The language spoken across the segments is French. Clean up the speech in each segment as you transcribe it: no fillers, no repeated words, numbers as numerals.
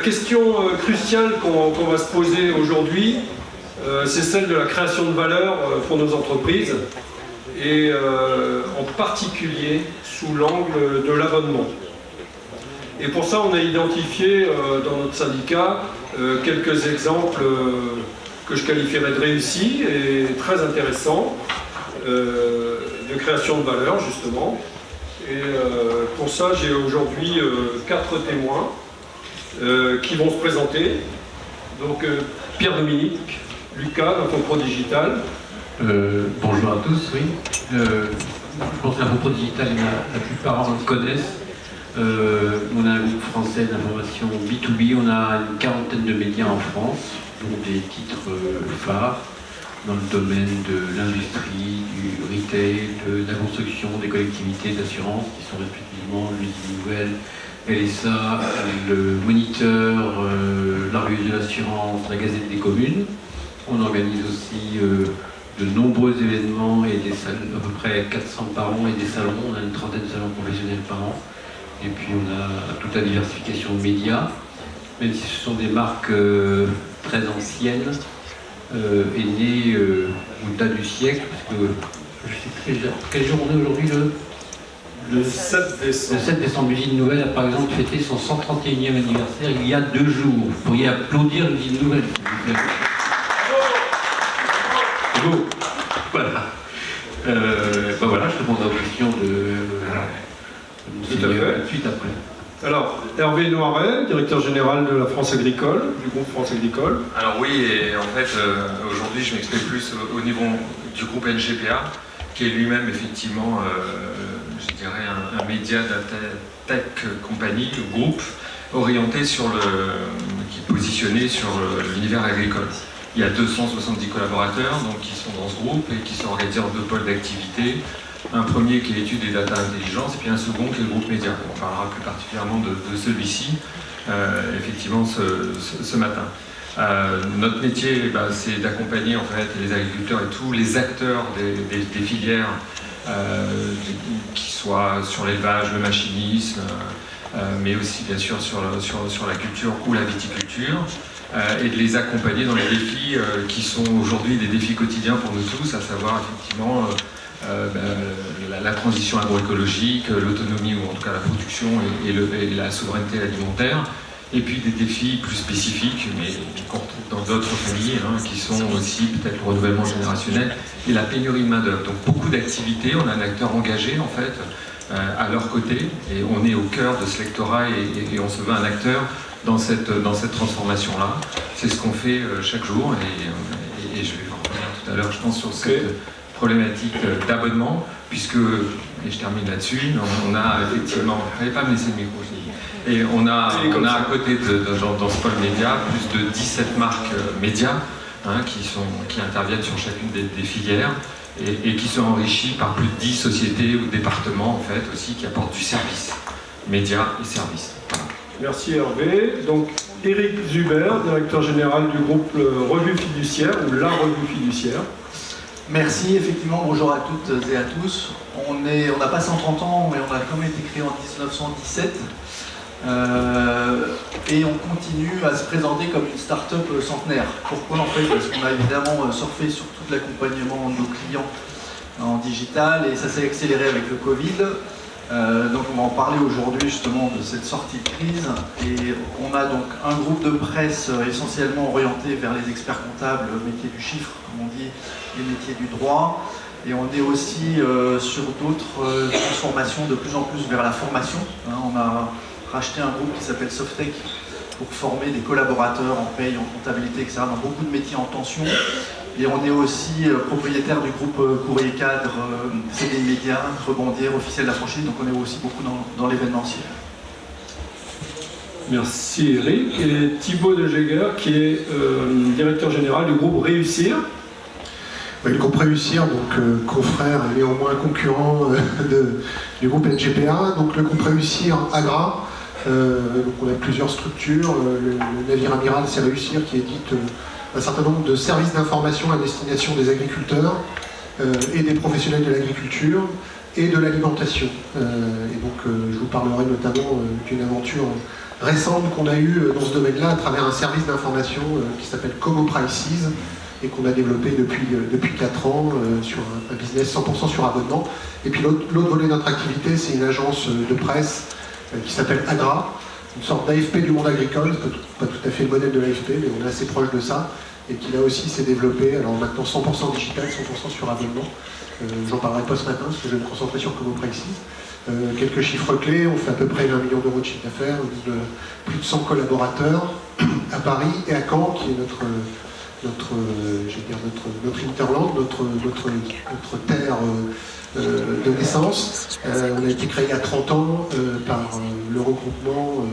question cruciale qu'on va se poser aujourd'hui, c'est celle de la création de valeur pour nos entreprises, et en particulier sous l'angle de l'abonnement. Et pour ça, on a identifié dans notre syndicat quelques exemples que je qualifierais de réussis et très intéressants de création de valeur, justement. Et pour ça, j'ai aujourd'hui 4 témoins qui vont se présenter. Donc Pierre-Dominique, Lucas, d'Infopro Digital. Bonjour à tous, oui. Je pense qu'Infopro Digital, la plupart connaissent. On a un groupe français d'information B2B, on a une quarantaine de médias en France, dont des titres phares dans le domaine de l'industrie, du retail, de la construction, des collectivités d'assurance qui sont respectivement l'Usine Nouvelle, LSA, le Moniteur, la Revue de l'Assurance, la Gazette des Communes. On organise aussi de nombreux événements et des salles, à peu près 400 par an, et des salons. On a une trentaine de salons professionnels par an. Et puis on a toute la diversification de médias, même si ce sont des marques très anciennes, et nées au-delà du siècle, parce que je sais très quel jour on est aujourd'hui, le 7 décembre. Le 7 décembre, l'Usine Nouvelle a par exemple fêté son 131e anniversaire il y a 2 jours. Vous pourriez applaudir l'Usine Nouvelle, s'il vous plaît. Bravo. Voilà. Voilà, je répondrai aux questions de... Tout à fait. Tout de suite après. Alors, Hervé Noiret, directeur général de la France Agricole, du groupe France Agricole. Alors oui, et en fait, aujourd'hui, je m'exprime plus au niveau du groupe NGPA, qui est lui-même effectivement, je dirais, un média tech compagnie, le groupe, orienté sur qui est positionné sur l'univers agricole. Il y a 270 collaborateurs donc, qui sont dans ce groupe et qui sont organisés en 2 pôles d'activité. Un premier qui est l'étude des data intelligence, et puis un second qui est le groupe média. On parlera plus particulièrement de celui-ci, effectivement, ce matin. Notre métier, c'est d'accompagner en fait les agriculteurs et tous les acteurs des filières, qui soient sur l'élevage, le machinisme, mais aussi bien sûr sur la culture ou la viticulture, et de les accompagner dans les défis qui sont aujourd'hui des défis quotidiens pour nous tous, à savoir effectivement la transition agroécologique, l'autonomie ou en tout cas la production et la souveraineté alimentaire, et puis des défis plus spécifiques, mais qu'on retrouve dans d'autres familles, qui sont aussi peut-être le renouvellement générationnel et la pénurie de main-d'œuvre. Donc beaucoup d'activités, on a un acteur engagé en fait à leur côté, et on est au cœur de ce lectorat et on se veut un acteur dans cette transformation-là. C'est ce qu'on fait chaque jour, et je vais revenir tout à l'heure, je pense, sur cette problématique d'abonnement, puisque, et je termine là-dessus, on a effectivement, vous n'allez pas me laisser le micro, et on a à côté dans ce pôle média plus de 17 marques médias qui interviennent sur chacune des filières et qui sont enrichies par plus de 10 sociétés ou départements en fait aussi qui apportent du service, médias et services. Voilà. Merci Hervé. Donc Éric Zuber, directeur général du groupe Revue Fiduciaire ou la Revue Fiduciaire. Merci, effectivement, bonjour à toutes et à tous. On n'a pas 130 ans, mais on a quand même été créé en 1917. Et on continue à se présenter comme une start-up centenaire. Pourquoi en fait? Parce qu'on a évidemment surfé sur tout l'accompagnement de nos clients en digital et ça s'est accéléré avec le Covid. Donc on va en parler aujourd'hui justement de cette sortie de crise. Et on a donc un groupe de presse essentiellement orienté vers les experts comptables, métier du chiffre, comme on dit, les métiers du droit. Et on est aussi sur d'autres transformations de plus en plus vers la formation. On a racheté un groupe qui s'appelle Softech pour former des collaborateurs en paye, en comptabilité, etc. dans beaucoup de métiers en tension. Et on est aussi propriétaire du groupe Courrier Cadre, CDI Média, Rebondir, Officiel de la franchise, donc on est aussi beaucoup dans l'événementiel. Merci Eric. Et Thibaut de Jäger, qui est directeur général du groupe Réussir. Oui, le groupe Réussir, donc confrère et néanmoins concurrent du groupe NGPA. Donc le groupe Réussir Agra, donc on a plusieurs structures. Le navire amiral, c'est Réussir qui édite un certain nombre de services d'information à destination des agriculteurs et des professionnels de l'agriculture et de l'alimentation. Et donc je vous parlerai notamment d'une aventure récente qu'on a eue dans ce domaine-là à travers un service d'information qui s'appelle Como Prices et qu'on a développé depuis 4 ans sur un business 100% sur abonnement. Et puis l'autre volet de notre activité, c'est une agence de presse qui s'appelle Agra, une sorte d'AFP du monde agricole, pas tout à fait le modèle de l'AFP, mais on est assez proche de ça, et qui là aussi s'est développé, alors maintenant 100% digital, 100% sur abonnement. J'en parlerai pas ce matin, parce que je vais me concentrer sur Como Prices. Quelques chiffres clés, on fait à peu près 20 millions d'euros de chiffre d'affaires, plus de 100 collaborateurs à Paris et à Caen, qui est notre hinterland, notre terre de naissance. On a été créé il y a 30 ans par le regroupement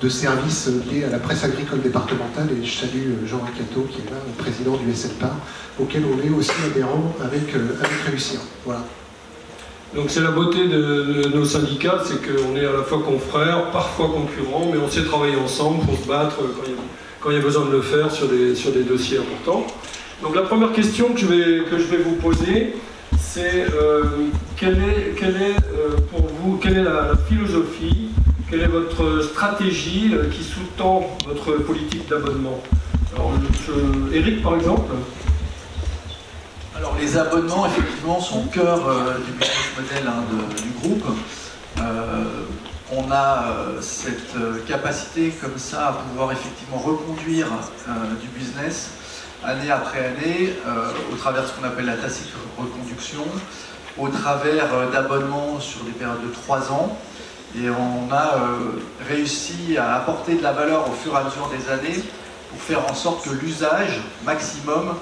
de services liés à la presse agricole départementale, et je salue Jean Ricato qui est là, le président du SLPA, auquel on est aussi adhérent avec Réussir. Voilà. Donc c'est la beauté de nos syndicats, c'est qu'on est à la fois confrères, parfois concurrents, mais on sait travailler ensemble pour se battre quand il y a besoin de le faire sur des dossiers importants. Donc la première question que je vais vous poser, c'est quelle est pour vous, quelle est la philosophie, quelle est votre stratégie qui sous-tend votre politique d'abonnement? Alors, Eric, par exemple. Alors les abonnements, effectivement, sont au cœur du business model du groupe. On a cette capacité comme ça à pouvoir effectivement reconduire du business année après année au travers de ce qu'on appelle la tacite reconduction, au travers d'abonnements sur des périodes de 3 ans. Et on a réussi à apporter de la valeur au fur et à mesure des années pour faire en sorte que l'usage maximum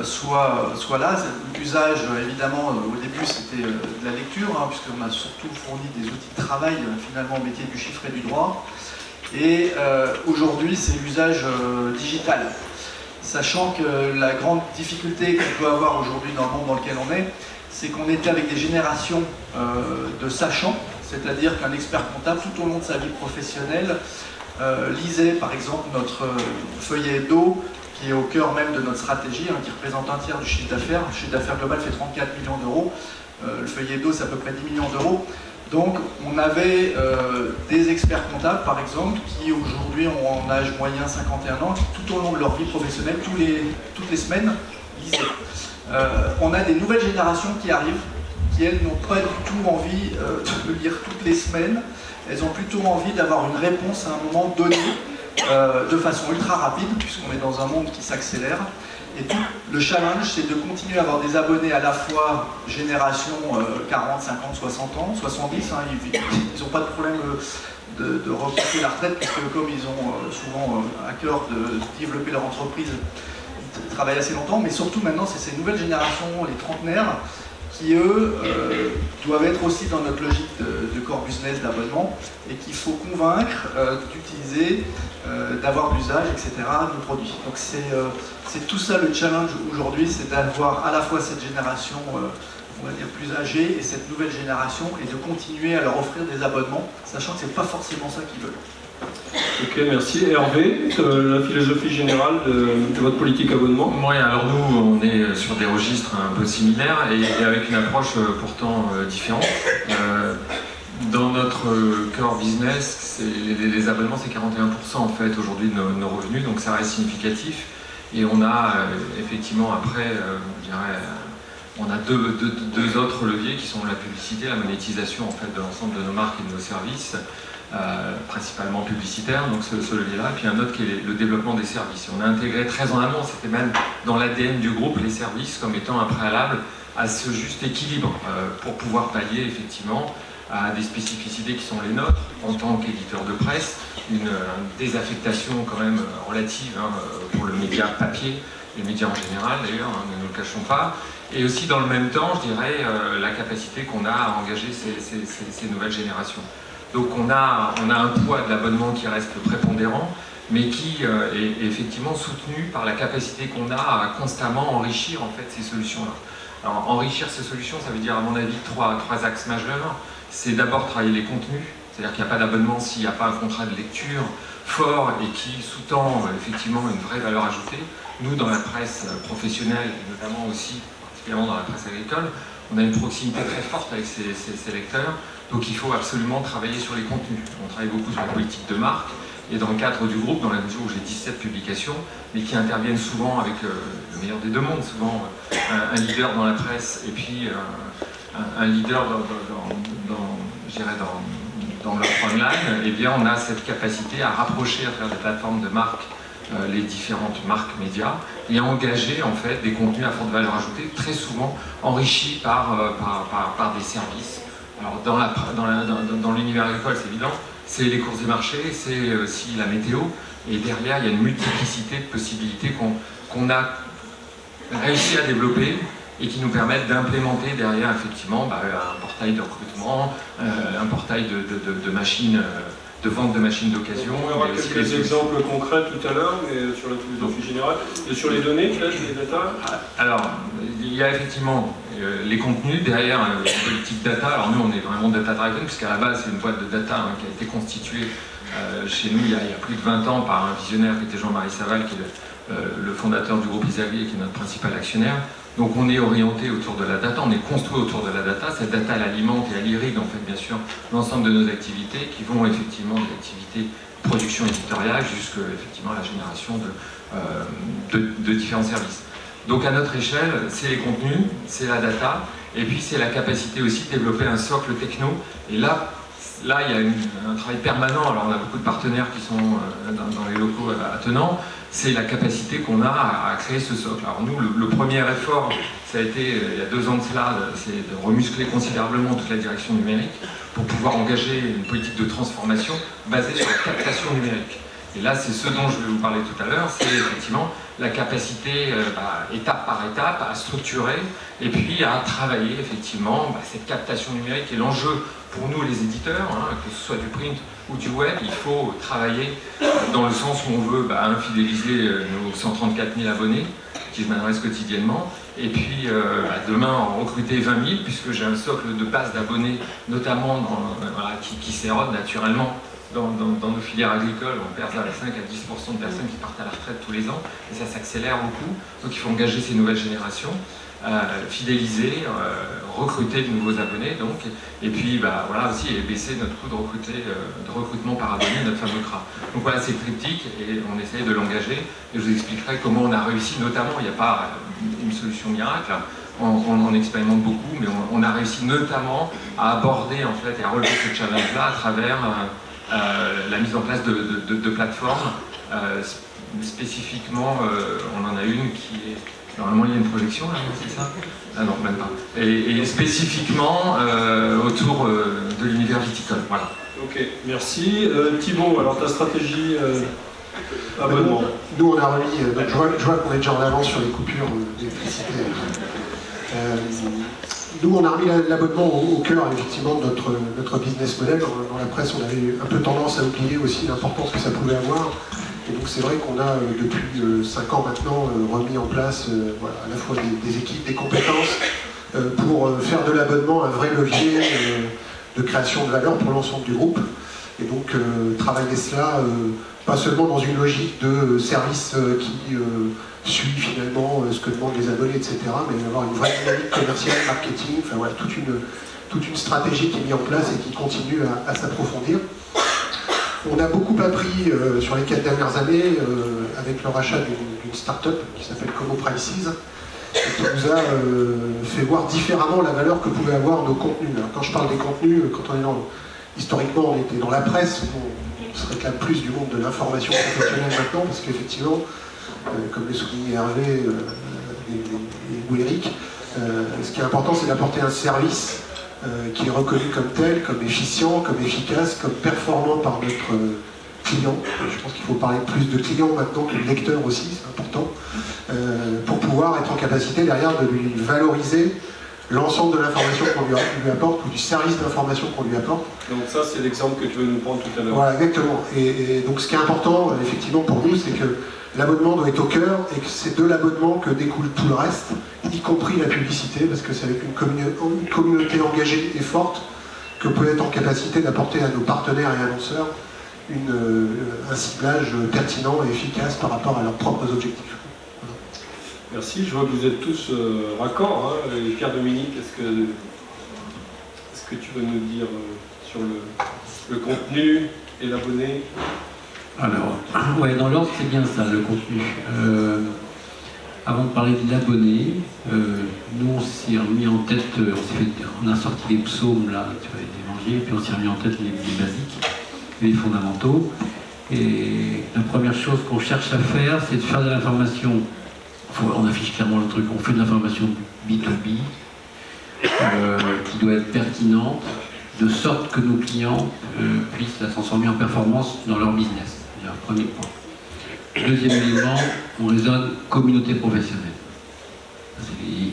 soit là. L'usage, évidemment, au début, c'était de la lecture, puisqu'on a surtout fourni des outils de travail, finalement, au métier du chiffre et du droit. Et aujourd'hui, c'est l'usage digital. Sachant que la grande difficulté qu'on peut avoir aujourd'hui dans le monde dans lequel on est, c'est qu'on était avec des générations de sachants, c'est-à-dire qu'un expert comptable, tout au long de sa vie professionnelle, lisait par exemple notre feuillet hebdo, qui est au cœur même de notre stratégie, qui représente un tiers du chiffre d'affaires. Le chiffre d'affaires global fait 34 millions d'euros, le feuillet hebdo c'est à peu près 10 millions d'euros. Donc on avait des experts comptables par exemple, qui aujourd'hui ont en âge moyen 51 ans, qui tout au long de leur vie professionnelle, toutes les semaines, lisaient. On a des nouvelles générations qui arrivent, qui elles n'ont pas du tout envie de lire toutes les semaines. Elles ont plutôt envie d'avoir une réponse à un moment donné, de façon ultra rapide, puisqu'on est dans un monde qui s'accélère. Et tout le challenge, c'est de continuer à avoir des abonnés à la fois génération 40, 50, 60 ans, 70, ils n'ont pas de problème de reporter la retraite, puisque comme ils ont souvent à cœur de développer leur entreprise, ils travaillent assez longtemps, mais surtout maintenant, c'est ces nouvelles générations, les trentenaires, qui eux doivent être aussi dans notre logique de core business d'abonnement, et qu'il faut convaincre d'utiliser, d'avoir d'usage, etc., nos produits. Donc c'est tout ça le challenge aujourd'hui, c'est d'avoir à la fois cette génération, on va dire, plus âgée, et cette nouvelle génération, et de continuer à leur offrir des abonnements, sachant que c'est pas forcément ça qu'ils veulent. Ok, merci. Hervé, la philosophie générale de votre politique abonnement? Oui, alors nous, on est sur des registres un peu similaires et avec une approche pourtant différente. Dans notre core business, les abonnements, c'est 41% en fait aujourd'hui de nos revenus, donc ça reste significatif. Et on a effectivement après, je dirais, on a deux autres leviers qui sont la publicité, la monétisation en fait de l'ensemble de nos marques et de nos services. Principalement publicitaire, donc ce levier-là, et puis un autre qui est le développement des services. On a intégré très en amont, c'était même dans l'ADN du groupe, les services comme étant un préalable à ce juste équilibre pour pouvoir pallier effectivement à des spécificités qui sont les nôtres en tant qu'éditeur de presse, une désaffectation quand même relative pour le média papier, les médias en général d'ailleurs, ne nous le cachons pas, et aussi dans le même temps, je dirais, la capacité qu'on a à engager ces nouvelles générations. Donc on a un poids de l'abonnement qui reste prépondérant, mais qui est effectivement soutenu par la capacité qu'on a à constamment enrichir en fait ces solutions-là. Alors enrichir ces solutions, ça veut dire à mon avis trois axes majeurs. C'est d'abord travailler les contenus, c'est-à-dire qu'il n'y a pas d'abonnement s'il n'y a pas un contrat de lecture fort et qui sous-tend effectivement une vraie valeur ajoutée. Nous, dans la presse professionnelle, et notamment aussi particulièrement dans la presse agricole, on a une proximité très forte avec ces lecteurs, donc il faut absolument travailler sur les contenus. On travaille beaucoup sur la politique de marque, et dans le cadre du groupe, dans la mesure où j'ai 17 publications, mais qui interviennent souvent avec le meilleur des deux mondes, souvent un leader dans la presse et puis un leader dans l'offre online, eh bien on a cette capacité à rapprocher à travers des plateformes de marque les différentes marques médias et à engager en fait des contenus à forte valeur ajoutée, très souvent enrichis par des services. Alors dans l'univers agricole, c'est évident, c'est les courses des marchés, c'est aussi la météo, et derrière il y a une multiplicité de possibilités qu'on a réussi à développer et qui nous permettent d'implémenter derrière effectivement un portail de recrutement, un portail de machines, de vente de machines d'occasion. On aura quelques exemples concrets tout à l'heure, mais sur la philosophie générale. Et sur les données, peut-être, les data. Alors, il y a effectivement les contenus derrière une politique data. Alors nous, on est vraiment data-driven, puisqu'à la base, c'est une boîte de data qui a été constituée chez nous il y a plus de 20 ans par un visionnaire qui était Jean-Marie Saval, qui est le fondateur du groupe Isavier, qui est notre principal actionnaire. Donc on est orienté autour de la data, on est construit autour de la data. Cette data, elle alimente et elle irrigue en fait bien sûr l'ensemble de nos activités qui vont effectivement des activités de production éditoriale jusqu'à effectivement la génération de différents services. Donc à notre échelle, c'est les contenus, c'est la data, et puis c'est la capacité aussi de développer un socle techno. Et là il y a un travail permanent. Alors on a beaucoup de partenaires qui sont dans les locaux attenants. C'est la capacité qu'on a à créer ce socle. Alors nous, le premier effort, ça a été, il y a 2 ans de cela, c'est de remuscler considérablement toute la direction numérique pour pouvoir engager une politique de transformation basée sur la captation numérique. Et là, c'est ce dont je vais vous parler tout à l'heure, c'est effectivement la capacité, étape par étape, à structurer et puis à travailler effectivement cette captation numérique. Et l'enjeu pour nous, les éditeurs, que ce soit du print ou du web, il faut travailler dans le sens où on veut infidéliser nos 134 000 abonnés, qui je m'adresse quotidiennement, et puis demain en recruter 20 000, puisque j'ai un socle de base d'abonnés, notamment qui s'érode naturellement dans nos filières agricoles. On perd 5 à 10% de personnes qui partent à la retraite tous les ans, et ça s'accélère beaucoup. Donc il faut engager ces nouvelles générations, fidéliser, recruter de nouveaux abonnés, donc, et puis voilà aussi, et baisser notre coût de recrutement par abonné, notre fameux CRA. Donc voilà, c'est le triptyque, et on essaye de l'engager, et je vous expliquerai comment on a réussi, notamment, il n'y a pas une solution miracle, on expérimente beaucoup, mais on a réussi notamment à aborder en fait, et à relever ce challenge-là à travers la mise en place de plateformes. Spécifiquement, on en a une qui est... Normalement, il y a une projection, là, c'est ça? Ah non, même pas. Et spécifiquement autour de l'univers viticole, voilà. Ok, merci. Thibaut, alors ta stratégie abonnement? Nous, on a remis, donc je vois qu'on est déjà en avance sur les coupures d'électricité. Nous, on a remis l'abonnement au cœur, effectivement, de notre business model. Dans la presse, on avait un peu tendance à oublier aussi l'importance que ça pouvait avoir. Et donc c'est vrai qu'on a depuis 5 ans maintenant remis en place à la fois des équipes, des compétences pour faire de l'abonnement un vrai levier de création de valeur pour l'ensemble du groupe. Et donc travailler cela pas seulement dans une logique de service qui suit finalement ce que demandent les abonnés, etc., mais avoir une vraie dynamique commerciale, marketing, enfin voilà, toute une stratégie qui est mise en place et qui continue à s'approfondir. On a beaucoup appris sur les 4 dernières années avec le rachat d'une start-up qui s'appelle Como Prices et qui nous a fait voir différemment la valeur que pouvaient avoir nos contenus. Alors, quand je parle des contenus, quand on est historiquement on était dans la presse, on se réclame plus du monde de l'information professionnelle maintenant parce qu'effectivement, comme le soulignait Hervé ou Eric, ce qui est important c'est d'apporter un service qui est reconnu comme tel, comme efficient, comme efficace, comme performant par notre client. Je pense qu'il faut parler plus de client maintenant que de lecteur aussi, c'est important, pour pouvoir être en capacité derrière de lui valoriser l'ensemble de l'information qu'on lui apporte ou du service d'information qu'on lui apporte. Donc ça, c'est l'exemple que tu veux nous prendre tout à l'heure. Voilà, exactement. Et donc ce qui est important, effectivement, pour nous, c'est que l'abonnement doit être au cœur et que c'est de l'abonnement que découle tout le reste, y compris la publicité, parce que c'est avec une communauté engagée et forte que peut être en capacité d'apporter à nos partenaires et annonceurs un ciblage pertinent et efficace par rapport à leurs propres objectifs. Merci, je vois que vous êtes tous raccords. Hein. Et Pierre-Dominique, est-ce que tu veux nous dire sur le contenu et l'abonné? Alors, ouais, dans l'ordre, c'est bien ça, le contenu. Avant de parler de l'abonné, nous on s'est remis en tête, on a sorti les psaumes là, tu vois, les évangiles, puis on s'est remis en tête les basiques, les fondamentaux. Et la première chose qu'on cherche à faire, c'est de faire de l'information. On affiche clairement le truc, on fait de l'information B2B, qui doit être pertinente, de sorte que nos clients puissent la transformer en performance dans leur business. C'est un premier point. Deuxième élément, on raisonne communauté professionnelle.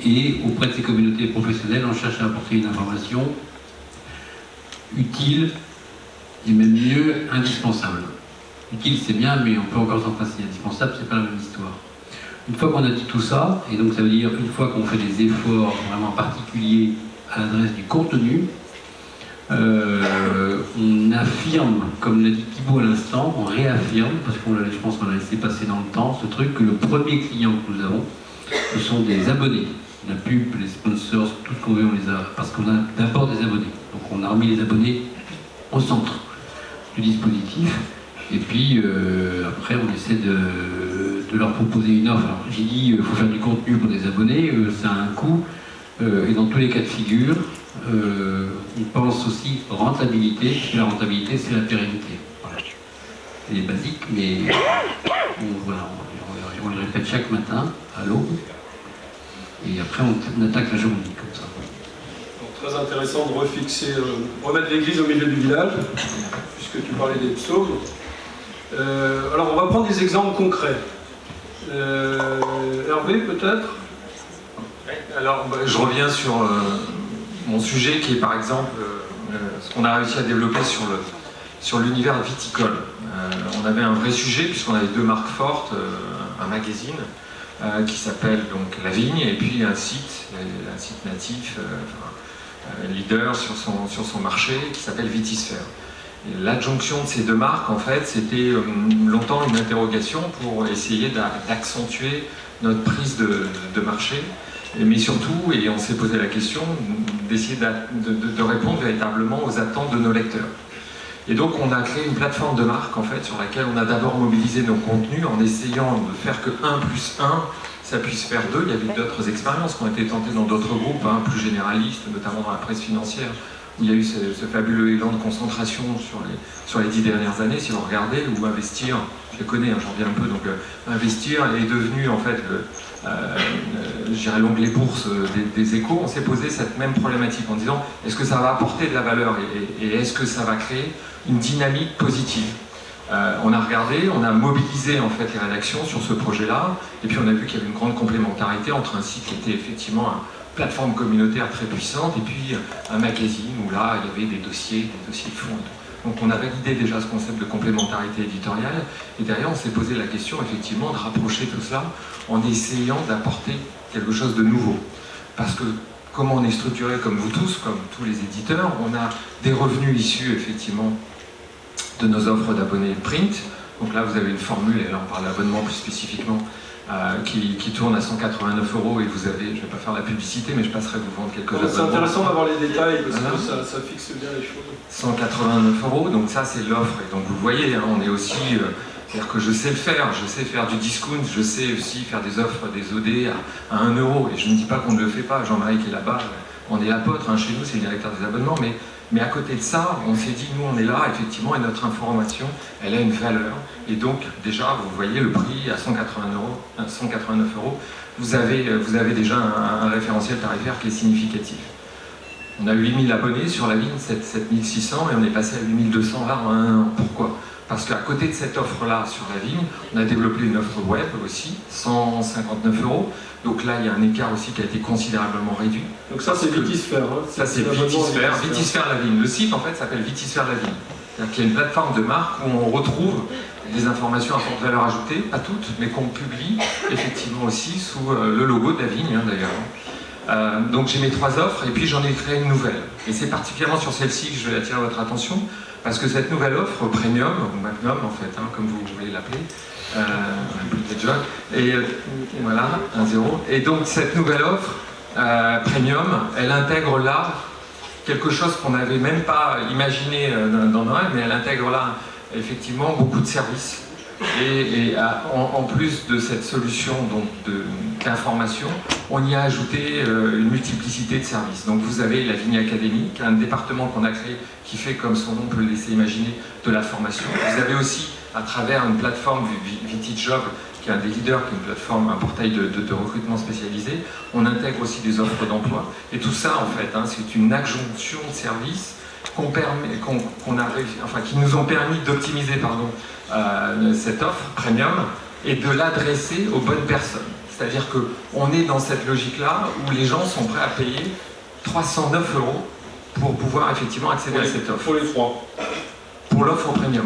Et auprès de ces communautés professionnelles, on cherche à apporter une information utile et même mieux, indispensable. Utile, c'est bien, mais on peut encore s'en passer. Indispensable, c'est pas la même histoire. Une fois qu'on a dit tout ça, et donc ça veut dire une fois qu'on fait des efforts vraiment particuliers à l'adresse du contenu, on affirme, comme l'a dit Thibaut à l'instant, on réaffirme, parce que je pense qu'on a laissé passer dans le temps ce truc, que le premier client que nous avons, ce sont des abonnés. La pub, les sponsors, tout ce qu'on veut, on les a, parce qu'on a d'abord des abonnés. Donc on a remis les abonnés au centre du dispositif, et puis après on essaie de leur proposer une offre. Alors j'ai dit, il faut faire du contenu pour des abonnés, ça a un coût, et dans tous les cas de figure, on pense aussi rentabilité, et la rentabilité c'est la pérennité. Voilà. C'est basique, mais on le répète chaque matin à l'aube, et après on attaque la journée comme ça. Donc, très intéressant de remettre l'église au milieu du village, puisque tu parlais des psaumes. Alors on va prendre des exemples concrets. Hervé peut-être? Alors je reviens sur mon sujet qui est par exemple ce qu'on a réussi à développer sur l'univers viticole. On avait un vrai sujet puisqu'on avait deux marques fortes, un magazine qui s'appelle donc La Vigne et puis un site natif, leader sur son marché qui s'appelle Vitisphère. L'adjonction de ces deux marques, en fait, c'était longtemps une interrogation pour essayer d'accentuer notre prise de marché, mais surtout, et on s'est posé la question, d'essayer de répondre véritablement aux attentes de nos lecteurs. Et donc on a créé une plateforme de marque, en fait, sur laquelle on a d'abord mobilisé nos contenus en essayant de faire que 1 + 1, ça puisse faire 2. Il y avait d'autres expériences qui ont été tentées dans d'autres groupes, plus généralistes, notamment dans la presse financière, où il y a eu ce fabuleux élan de concentration sur les 10 dernières années, si vous regardez, où investir, je les connais, j'en reviens un peu, donc investir est devenu en fait, je dirais l'onglet bourse des Échos. On s'est posé cette même problématique en disant, est-ce que ça va apporter de la valeur et est-ce que ça va créer une dynamique positive? On a regardé, on a mobilisé en fait les rédactions sur ce projet-là, et puis on a vu qu'il y avait une grande complémentarité entre un site qui était effectivement plateforme communautaire très puissante et puis un magazine où là il y avait des dossiers de fond. Donc on a validé déjà ce concept de complémentarité éditoriale et derrière on s'est posé la question effectivement de rapprocher tout cela en essayant d'apporter quelque chose de nouveau. Parce que comment on est structuré comme vous tous, comme tous les éditeurs, on a des revenus issus effectivement de nos offres d'abonnés print. Donc là vous avez une formule, et là on parle d'abonnement plus spécifiquement, qui tourne à 189 € et vous avez, je ne vais pas faire la publicité, mais je passerai vous vendre quelques abonnements. C'est intéressant d'avoir les détails parce que ça fixe bien les choses. 189 €, donc ça c'est l'offre. Et donc vous voyez, on est aussi, c'est-à-dire que je sais le faire, je sais faire du discount, je sais aussi faire des offres, des OD à 1 €. Et je ne dis pas qu'on ne le fait pas, Jean-Marie qui est là-bas, on est l'apôtre, chez nous c'est le directeur des abonnements, mais à côté de ça, on s'est dit, nous on est là, effectivement, et notre information, elle a une valeur. Et donc, déjà, vous voyez le prix à 189 €, vous avez déjà un référentiel tarifaire qui est significatif. On a 8000 abonnés sur La Vigne, 7600, et on est passé à 8200 là en un an. Pourquoi? Parce qu'à côté de cette offre-là sur La Vigne, on a développé une offre web aussi, 159 €. Donc là, il y a un écart aussi qui a été considérablement réduit. Donc ça, c'est Vitisphère. Ça, c'est Vitisphère. Vitisphère La Vigne. Le site, en fait, s'appelle Vitisphère La Vigne. C'est-à-dire qu'il y a une plateforme de marque où on retrouve des informations à forte valeur ajoutée, pas toutes, mais qu'on publie effectivement aussi sous le logo de La Vigne, d'ailleurs. Donc j'ai mes 3 offres et puis j'en ai créé une nouvelle. Et c'est particulièrement sur celle-ci que je vais attirer votre attention parce que cette nouvelle offre, premium, ou magnum en fait, hein, comme vous voulez l'appeler, et voilà, 1-0. Et donc cette nouvelle offre, premium, elle intègre là quelque chose qu'on n'avait même pas imaginé dans Noël, mais elle intègre là effectivement beaucoup de services. Et en plus de cette solution d'information, on y a ajouté une multiplicité de services. Donc vous avez la Vigny Academy, qui est un département qu'on a créé qui fait, comme son nom peut le laisser imaginer, de la formation. Vous avez aussi, à travers une plateforme VitiJob, qui est un des leaders, qui est une plateforme, un portail de recrutement spécialisé, on intègre aussi des offres d'emploi. Et tout ça, en fait, hein, c'est une adjonction de services qui nous ont permis d'optimiser cette offre premium et de l'adresser aux bonnes personnes. C'est-à-dire qu'on est dans cette logique-là où les gens sont prêts à payer 309 € pour pouvoir effectivement accéder à cette offre. Pour les 3. Pour l'offre premium.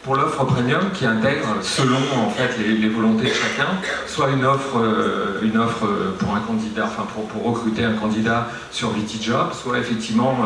Pour l'offre premium qui intègre, selon en fait les volontés de chacun, soit une offre pour un candidat, enfin pour recruter un candidat sur VitiJob, soit effectivement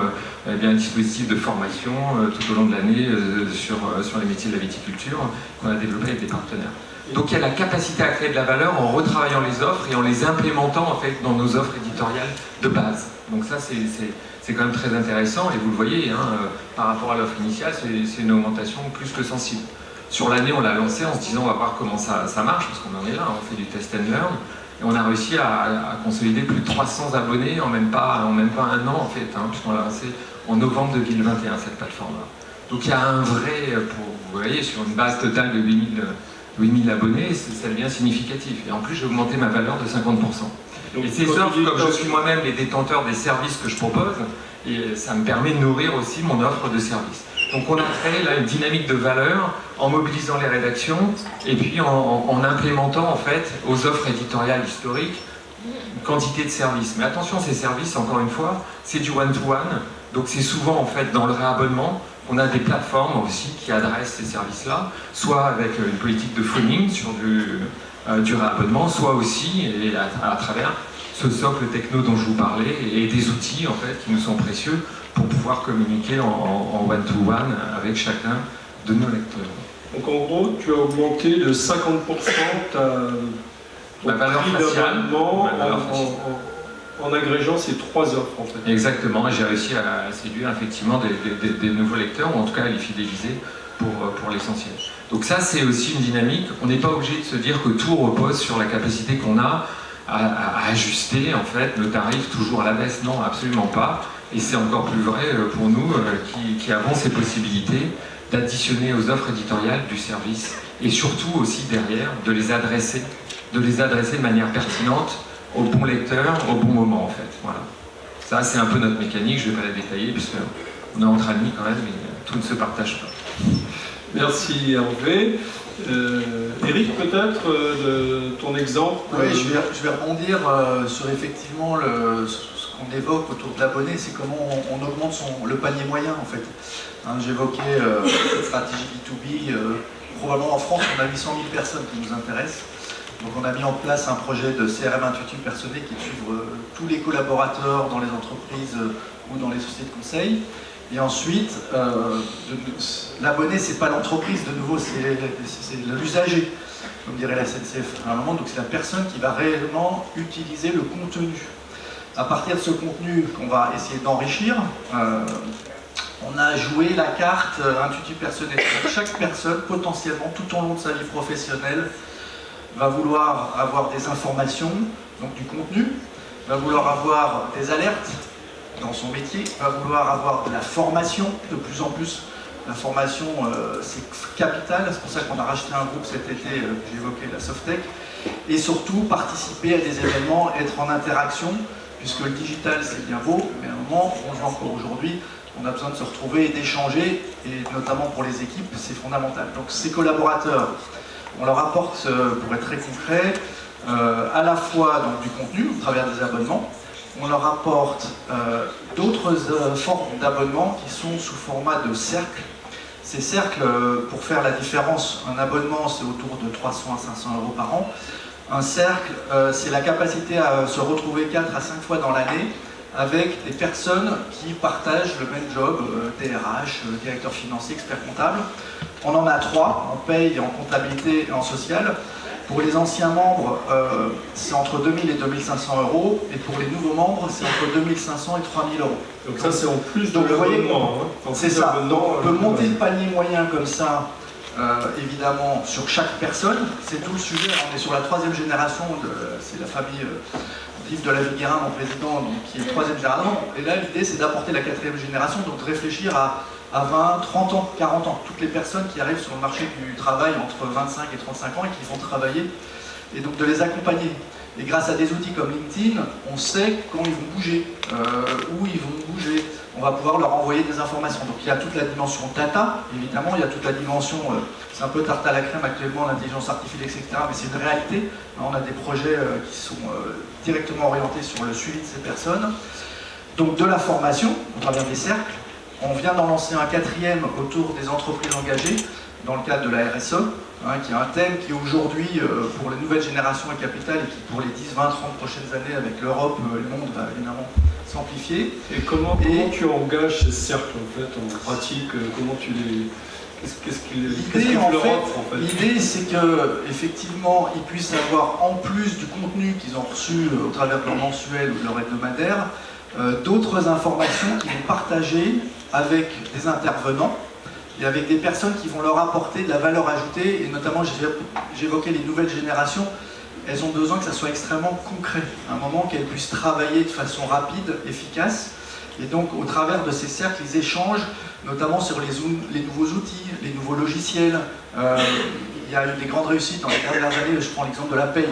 un dispositif de formation tout au long de l'année sur les métiers de la viticulture qu'on a développé avec des partenaires. Donc il y a la capacité à créer de la valeur en retravaillant les offres et en les implémentant en fait dans nos offres éditoriales de base. Donc ça c'est quand même très intéressant et vous le voyez, hein, par rapport à l'offre initiale, c'est une augmentation plus que sensible. Sur l'année, on l'a lancé en se disant on va voir comment ça marche, parce qu'on en est là, on fait du test and learn, et on a réussi à consolider plus de 300 abonnés en même pas 1 an en fait, hein, puisqu'on l'a lancé en novembre 2021 cette plateforme-là. Donc il y a un vrai, vous voyez, sur une base totale de 8000 abonnés, ça devient significatif. Et en plus, j'ai augmenté ma valeur de 50%. Donc, et ces offres, comme je suis moi-même les détenteurs des services que je propose, et ça me permet de nourrir aussi mon offre de services. Donc on a créé là une dynamique de valeur en mobilisant les rédactions et puis en implémentant en fait aux offres éditoriales historiques une quantité de services. Mais attention, ces services, encore une fois, c'est du one-to-one, donc c'est souvent en fait dans le réabonnement. On a des plateformes aussi qui adressent ces services-là, soit avec une politique de phoning sur du réabonnement, soit aussi et à travers ce socle techno dont je vous parlais et des outils en fait qui nous sont précieux pour pouvoir communiquer en one-to-one avec chacun de nos lecteurs. Donc en gros, tu as augmenté de 50% ma valeur faciale en agrégeant ces 3 offres en fait. Exactement, et j'ai réussi à séduire effectivement des nouveaux lecteurs, ou en tout cas à les fidéliser pour l'essentiel. Donc ça c'est aussi une dynamique, on n'est pas obligé de se dire que tout repose sur la capacité qu'on a à ajuster en fait nos tarifs toujours à la baisse, non absolument pas, et c'est encore plus vrai pour nous qui avons ces possibilités d'additionner aux offres éditoriales du service, et surtout aussi derrière de les adresser de manière pertinente au bon lecteur, au bon moment en fait. Voilà. Ça c'est un peu notre mécanique, je ne vais pas la détailler puisqu'on est entre amis quand même, mais tout ne se partage pas. Merci Hervé. Eric, peut-être de ton exemple. Oui, je vais rebondir sur effectivement ce qu'on évoque autour de l'abonné, c'est comment on augmente le panier moyen en fait. Hein, j'évoquais cette stratégie B2B, probablement en France on a 800 000 personnes qui nous intéressent. Donc on a mis en place un projet de CRM intuitif personné qui suit tous les collaborateurs dans les entreprises ou dans les sociétés de conseil. Et ensuite, l'abonné, c'est pas l'entreprise, de nouveau, c'est l'usager, comme dirait la SNCF à un moment. Donc c'est la personne qui va réellement utiliser le contenu. À partir de ce contenu qu'on va essayer d'enrichir, on a joué la carte intuitif personnel. Chaque personne, potentiellement, tout au long de sa vie professionnelle, va vouloir avoir des informations, donc du contenu, va vouloir avoir des alertes dans son métier, va vouloir avoir de la formation, de plus en plus. La formation, c'est capital, c'est pour ça qu'on a racheté un groupe cet été, j'ai évoqué la Softec, et surtout participer à des événements, être en interaction, puisque le digital c'est bien beau, mais à un moment, on le voit encore aujourd'hui, on a besoin de se retrouver et d'échanger, et notamment pour les équipes, c'est fondamental. Donc ces collaborateurs, on leur apporte, pour être très concret, à la fois donc, du contenu, au travers des abonnements, on leur apporte d'autres formes d'abonnements qui sont sous format de cercles. Ces cercles, pour faire la différence, un abonnement c'est autour de 300 à 500 € par an. Un cercle, c'est la capacité à se retrouver 4 à 5 fois dans l'année avec des personnes qui partagent le même job, DRH, directeur financier, expert comptable. On en a 3, en paye, en comptabilité et en social. Pour les anciens membres, c'est entre 2000 et 2500 euros, et pour les nouveaux membres, c'est entre 2500 et 3000 euros. Donc ça, c'est en plus de Donc, vous voyez, l'abonnement. Hein. c'est ça. On peut monter le panier moyen comme ça, évidemment, sur chaque personne. C'est tout le sujet. On est sur la 3e génération, c'est la famille Yves de la Viguerin, mon président, donc, qui est 3e génération. Et là, l'idée, c'est d'apporter la 4e génération, donc de réfléchir à 20, 30 ans, 40 ans. Toutes les personnes qui arrivent sur le marché du travail entre 25 et 35 ans et qui vont travailler, et donc de les accompagner. Et grâce à des outils comme LinkedIn, on sait quand ils vont bouger, où ils vont bouger. On va pouvoir leur envoyer des informations. Donc il y a toute la dimension data, évidemment, il y a toute la dimension, c'est un peu tarte à la crème actuellement, l'intelligence artificielle, etc. Mais c'est une réalité. On a des projets qui sont directement orientés sur le suivi de ces personnes. Donc de la formation, au travers des cercles. On vient d'en lancer un 4e autour des entreprises engagées, dans le cadre de la RSE, qui est un thème qui aujourd'hui, pour les nouvelles générations est capital et qui pour les 10, 20, 30 prochaines années avec l'Europe et le monde va évidemment s'amplifier. Et comment tu engages ces cercles en fait, en pratique? Comment tu les... Qu'est-ce qu'ils leur offrent en fait? L'idée, c'est qu'effectivement, ils puissent avoir, en plus du contenu qu'ils ont reçu au travers de leur mensuel ou de leur hebdomadaire, d'autres informations qu'ils vont partager avec des intervenants et avec des personnes qui vont leur apporter de la valeur ajoutée, et notamment j'évoquais les nouvelles générations, elles ont besoin que ça soit extrêmement concret, à un moment qu'elles puissent travailler de façon rapide, efficace, et donc au travers de ces cercles, ils échangent notamment sur les nouveaux outils, les nouveaux logiciels. Il y a eu des grandes réussites dans les dernières années, je prends l'exemple de la paye.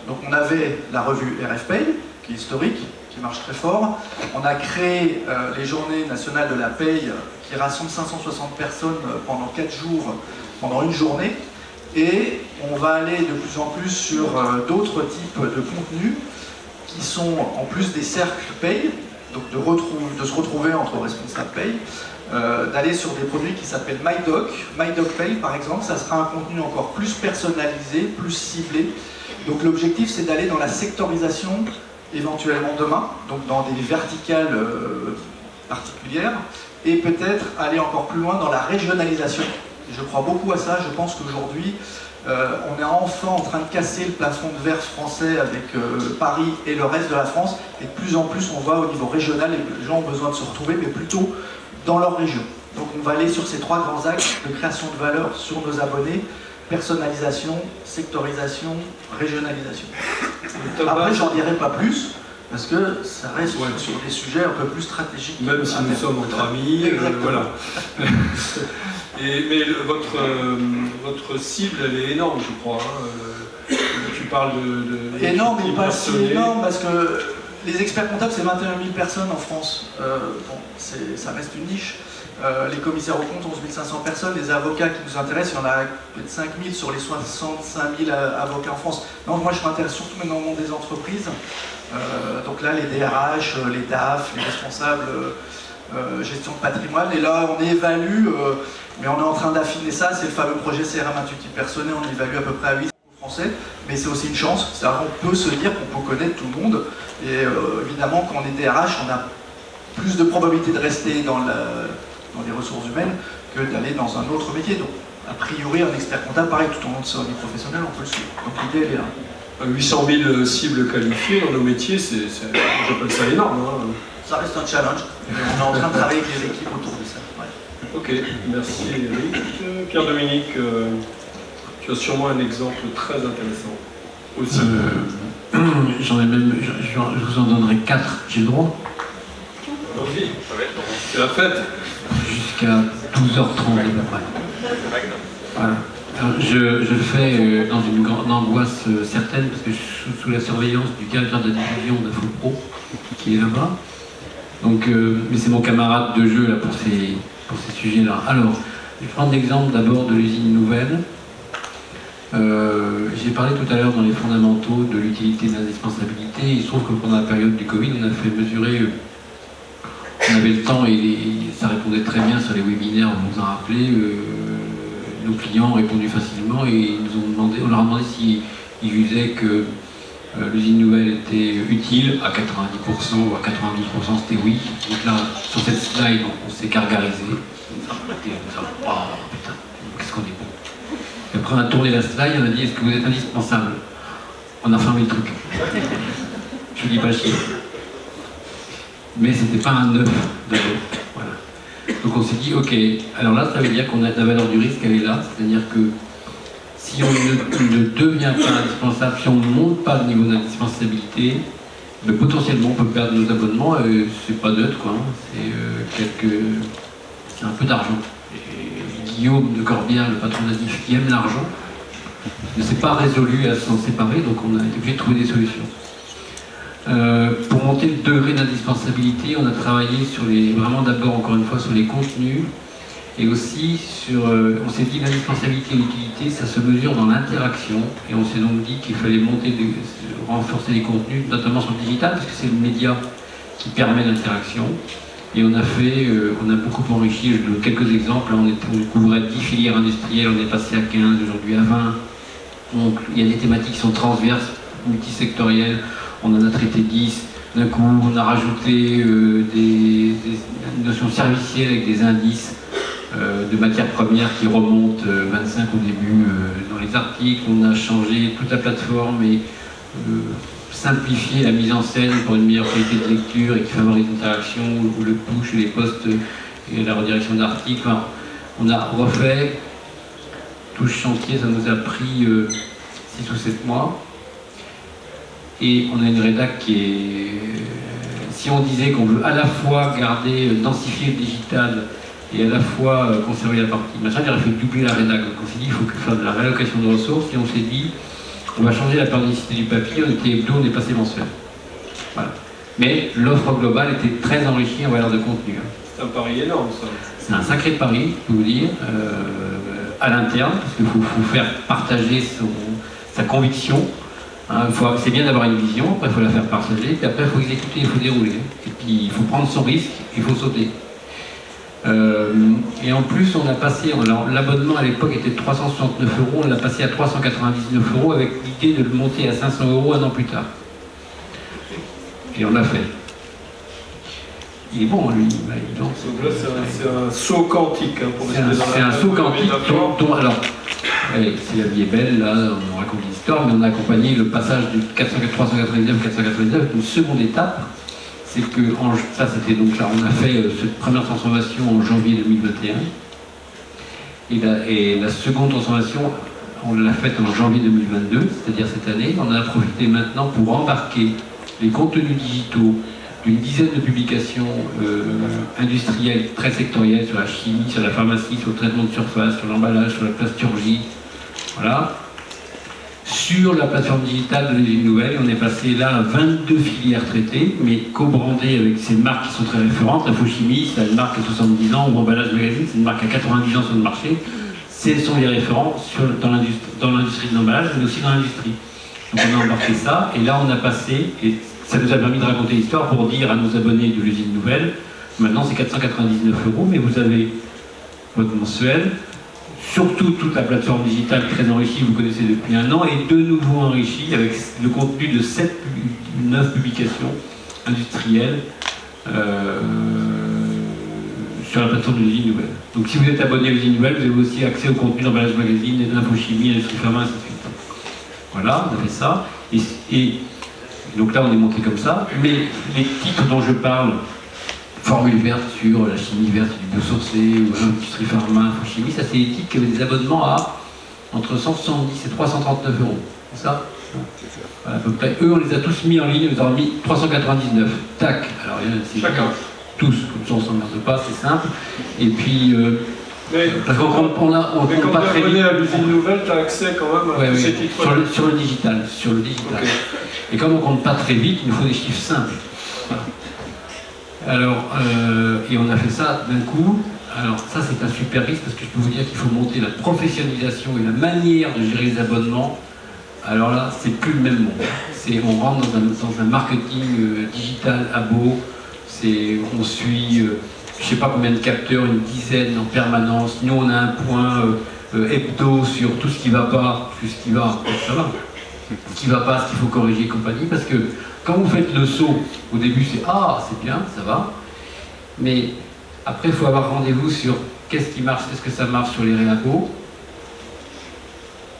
Donc on avait la revue RFPay, qui est historique, qui marche très fort. On a créé les journées nationales de la paye qui rassemblent 560 personnes pendant 4 jours, pendant une journée. Et on va aller de plus en plus sur d'autres types de contenus qui sont en plus des cercles paye, donc de se retrouver entre responsables paye, d'aller sur des produits qui s'appellent MyDoc. MyDoc Pay par exemple, ça sera un contenu encore plus personnalisé, plus ciblé. Donc l'objectif c'est d'aller dans la sectorisation éventuellement demain, donc dans des verticales particulières, et peut-être aller encore plus loin dans la régionalisation. Je crois beaucoup à ça, je pense qu'aujourd'hui, on est enfin en train de casser le plafond de verre français avec Paris et le reste de la France, et de plus en plus on va au niveau régional, et les gens ont besoin de se retrouver, mais plutôt dans leur région. Donc on va aller sur ces 3 grands axes de création de valeur sur nos abonnés: personnalisation, sectorisation, régionalisation. Après, j'en dirai pas plus, parce que ça reste sur des sujets un peu plus stratégiques. Même si nous sommes entre amis, voilà. Mais votre cible, elle est énorme, je crois. Hein. Tu parles de énorme, mais pas si énorme, parce que les experts comptables, c'est 21 000 personnes en France. Ça reste une niche. Les commissaires aux comptes, 11 500 personnes. Les avocats qui nous intéressent, il y en a peut-être 5 000 sur les 65 000 avocats en France. Donc moi, je m'intéresse surtout maintenant au monde des entreprises. Donc là, les DRH, les DAF, les responsables gestion de patrimoine. Et là, on évalue, mais on est en train d'affiner ça. C'est le fameux projet CRM intuitif personnel. On évalue à peu près à 8 français. Mais c'est aussi une chance. C'est-à-dire qu'on peut se dire qu'on peut connaître tout le monde. Et évidemment, quand on est DRH, on a plus de probabilité de rester dans les ressources humaines que d'aller dans un autre métier. Donc, a priori, un expert comptable, pareil, tout au long de sa vie professionnelle, on peut le suivre. Donc l'idée, elle est là. 800 000 cibles qualifiées dans nos métiers, j'appelle ça énorme. Hein. Ça reste un challenge. On est en train de travailler avec les équipes autour de ça. Ouais. Ok, merci Eric. Pierre-Dominique, tu as sûrement un exemple très intéressant aussi. J'en ai même, je vous en donnerai 4, j'ai le droit. Vas-y, c'est la fête. Jusqu'à 12h30 à peu près. Voilà. Alors, je le fais dans une grande angoisse certaine, parce que je suis sous la surveillance du directeur de la division d'Infopro, qui est là-bas. Donc, mais c'est mon camarade de jeu là, pour ces sujets-là. Alors, je vais prendre l'exemple d'abord de l'usine nouvelle. J'ai parlé tout à l'heure dans les fondamentaux de l'utilité et de l'indispensabilité. Il se trouve que pendant la période du Covid, on a fait mesurer, on avait le temps et ça répondait très bien sur les webinaires, on nous a rappelé, nos clients ont répondu facilement et ils nous ont demandé, on leur a demandé s'ils il jugeait que l'usine nouvelle était utile à 90% ou à 92%, c'était oui. Donc là, sur cette slide, on s'est gargarisé. Putain, qu'est-ce qu'on est bon. Et après, on a tourné la slide, on a dit, est-ce que vous êtes indispensable? On a fermé le truc. Je vous dis pas chier. Mais c'était pas un œuf d'abord. Voilà. Donc on s'est dit, ok, alors là, ça veut dire qu'on a la valeur du risque, elle est là. C'est-à-dire que si on ne devient pas indispensable, si on ne monte pas le niveau d'indispensabilité, potentiellement on peut perdre nos abonnements, et c'est pas neutre, quoi. C'est un peu d'argent. Et Guillaume de Corbière, le patron d'Adif, qui aime l'argent, ne s'est pas résolu à s'en séparer, donc on a été obligé de trouver des solutions. Pour monter le degré d'indispensabilité, on a travaillé sur vraiment d'abord, encore une fois, sur les contenus, et aussi sur, on s'est dit l'indispensabilité et l'utilité, ça se mesure dans l'interaction, et on s'est donc dit qu'il fallait renforcer les contenus, notamment sur le digital, parce que c'est le média qui permet l'interaction. Et on a beaucoup enrichi. Je donne quelques exemples. Là, on couvrait 10 filières industrielles, on est passé à 15, aujourd'hui à 20. Donc, il y a des thématiques qui sont transverses, multisectorielles. On en a traité 10. D'un coup, on a rajouté des notions servicielles avec des indices de matières premières qui remontent 25 au début dans les articles. On a changé toute la plateforme et simplifié la mise en scène pour une meilleure qualité de lecture et qui favorise l'interaction, ou le push, les posts et la redirection d'articles. Enfin, on a refait tout ce chantier, ça nous a pris 6 ou 7 mois. Et on a une rédac qui est... Si on disait qu'on veut à la fois densifier le digital et à la fois conserver la partie machin, il aurait fait doubler la rédac. Donc on s'est dit il faut faire de la réallocation de ressources, et on s'est dit on va changer la périodicité du papier, on était hebdo, on est passé mensuel. Voilà. Mais l'offre globale était très enrichie en valeur de contenu. C'est un pari énorme, ça. C'est un sacré pari, je peux vous dire, à l'interne, parce qu'il faut faire partager sa conviction. Hein, c'est bien d'avoir une vision, après il faut la faire partager, puis après il faut exécuter, il faut dérouler. Et puis il faut prendre son risque, il faut sauter. Et en plus, on a passé, l'abonnement à l'époque était de 369 €, on l'a passé à 399 € avec l'idée de le monter à 500 € un an plus tard. Et on l'a fait. Il est bon, lui. Donc là, c'est un saut quantique. Hein, c'est un saut quantique alors, c'est la vie est belle, là, on raconte l'histoire, mais on a accompagné le passage du 399 d'une seconde étape. C'est que, ça c'était donc là, on a fait cette première transformation en janvier 2021. Et la seconde transformation, on l'a faite en janvier 2022, c'est-à-dire cette année. On en a profité maintenant pour embarquer les contenus digitaux d'une dizaine de publications industrielles très sectorielles sur la chimie, sur la pharmacie, sur le traitement de surface, sur l'emballage, sur la plasturgie. Voilà. Sur la plateforme digitale de l'usine nouvelle, on est passé là à 22 filières traitées, mais co-brandées avec ces marques qui sont très référentes. Infochimie, c'est une marque à 70 ans, ou Emballage Magazine, c'est une marque à 90 ans sur le marché. Ce sont les référents dans l'industrie de l'emballage, mais aussi dans l'industrie. Donc on a embarqué ça, et là on a passé, et ça nous a permis de raconter l'histoire pour dire à nos abonnés de l'usine nouvelle, maintenant c'est 499 €, mais vous avez votre mensuel, surtout toute la plateforme digitale très enrichie, vous connaissez depuis 1 an, et de nouveau enrichie avec le contenu de 9 publications industrielles sur la plateforme de l'usine nouvelle. Donc si vous êtes abonné à l'usine nouvelle, vous avez aussi accès au contenu d'Emballage Magazine, d'Infochimie, d'Industrie Pharma, ainsi de suite. Voilà, on a fait ça. Et donc là, on est monté comme ça. Mais les titres dont je parle, Formule verte sur la chimie verte du biosourcé, ou l'industrie pharma, Infochimie, ça c'est des titres qui avaient des abonnements à entre 170 et 339 €. C'est ça? Voilà, à peu près. Eux, on les a tous mis en ligne, on les a mis 399. Tac. Alors, chacun. Tous, comme ça on s'emmerde pas, c'est simple. Et puis, parce qu'on compte pas très vite. À l'usine nouvelle, tu as accès quand même à tous ces titres sur le digital. Okay. Et comme on compte pas très vite, il nous faut des chiffres simples. Voilà. Alors, et on a fait ça d'un coup. Alors ça c'est un super risque parce que je peux vous dire qu'il faut monter la professionnalisation et la manière de gérer les abonnements. Alors là, c'est plus le même monde. On rentre dans un marketing digital abo. On suit, je sais pas combien de capteurs, une dizaine en permanence. Nous on a un point hebdo sur tout ce qui va pas, tout ce qui va, ça va. ce qui ne va pas, ce qu'il faut corriger et compagnie, parce que quand vous faites le saut, au début c'est « Ah, c'est bien, ça va », mais après il faut avoir rendez-vous sur qu'est-ce qui marche, est-ce que ça marche sur les réimpôts.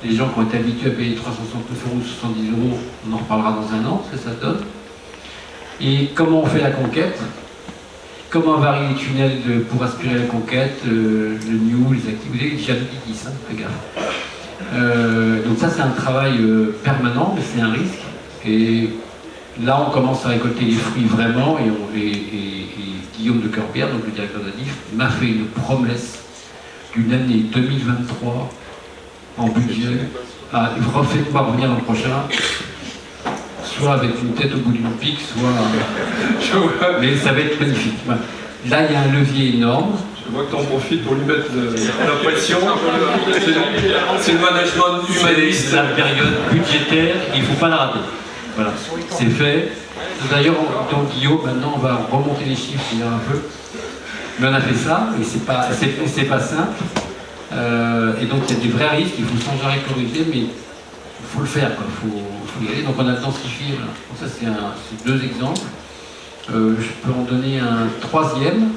Les gens qui ont été habitués à payer 369 € ou 70 €, on en reparlera dans un an, ce que ça donne. Et comment on fait la conquête, comment varie les tunnels pour aspirer la conquête, le new, les actifs, vous avez jamais dit ça, fais gaffe. Donc ça c'est un travail permanent, mais c'est un risque. Et là on commence à récolter les fruits vraiment, et Guillaume de Corbière, donc le directeur d'Adif, m'a fait une promesse d'une année 2023 en budget. Ah, refaites-moi revenir l'an prochain, soit avec une tête au bout d'une pique, soit... Mais ça va être magnifique. Là, il y a un levier énorme. Je vois que tu en profites pour lui mettre la pression. C'est le management humaniste. C'est la période budgétaire, il ne faut pas la rater. Voilà, c'est fait. D'ailleurs, dans Guillaume, maintenant, on va remonter les chiffres, il y a un peu. Mais on a fait ça, et c'est pas simple. Et donc, il y a des vrais risques, il faut sans arrêt corriger, mais il faut le faire, il faut y aller. Donc, on a densifié. Voilà. Donc, ça, c'est deux exemples. Je peux en donner un troisième.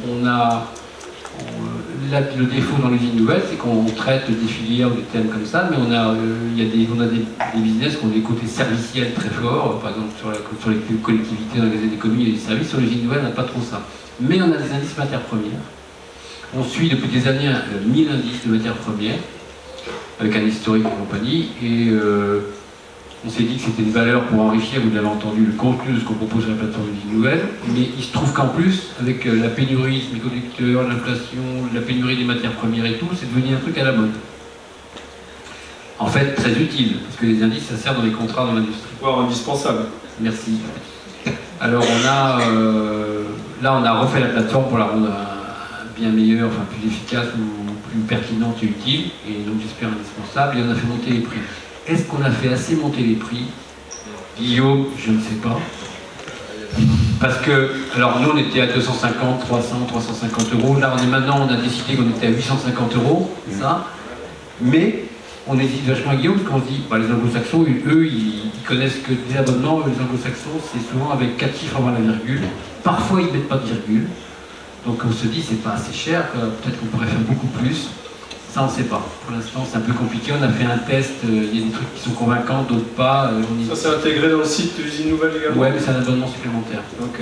Le défaut dans l'usine nouvelle, c'est qu'on traite des filières ou des thèmes comme ça, mais on a des business qui ont des côtés serviciels très forts. Par exemple, sur les collectivités, dans les communes, il y a des services. Sur l'usine nouvelle, on n'a pas trop ça. Mais on a des indices matières premières. On suit depuis des années 1000 indices de matières premières, avec un historique et compagnie, et on s'est dit que c'était une valeur pour enrichir, vous l'avez entendu, le contenu de ce qu'on propose sur la plateforme d'usine nouvelle, mais il se trouve qu'en plus, avec la pénurie des semi-conducteurs, l'inflation, la pénurie des matières premières et tout, c'est devenu un truc à la mode. En fait, très utile, parce que les indices, ça sert dans les contrats dans l'industrie. Voire indispensable. Merci. Alors là on a refait la plateforme pour la rendre bien meilleure, enfin plus efficace ou plus pertinente et utile, et donc j'espère indispensable, et on a fait monter les prix. Est-ce qu'on a fait assez monter les prix? Guillaume, je ne sais pas. Parce que, alors nous on était à 250, 300, 350 €, là on a décidé qu'on était à 850 €, ça, mais on hésite vachement à Guillaume, parce qu'on se dit, les anglo-saxons, eux, ils connaissent que des abonnements, les anglo-saxons, c'est souvent avec 4 chiffres avant la virgule, parfois ils ne mettent pas de virgule, donc on se dit, c'est pas assez cher, peut-être qu'on pourrait faire beaucoup plus. Ça, on ne sait pas. Pour l'instant, c'est un peu compliqué. On a fait un test, il y a des trucs qui sont convaincants, d'autres pas. Ça, c'est intégré dans le site de l'usine nouvelle également? Ouais, mais c'est un abonnement supplémentaire. Ok.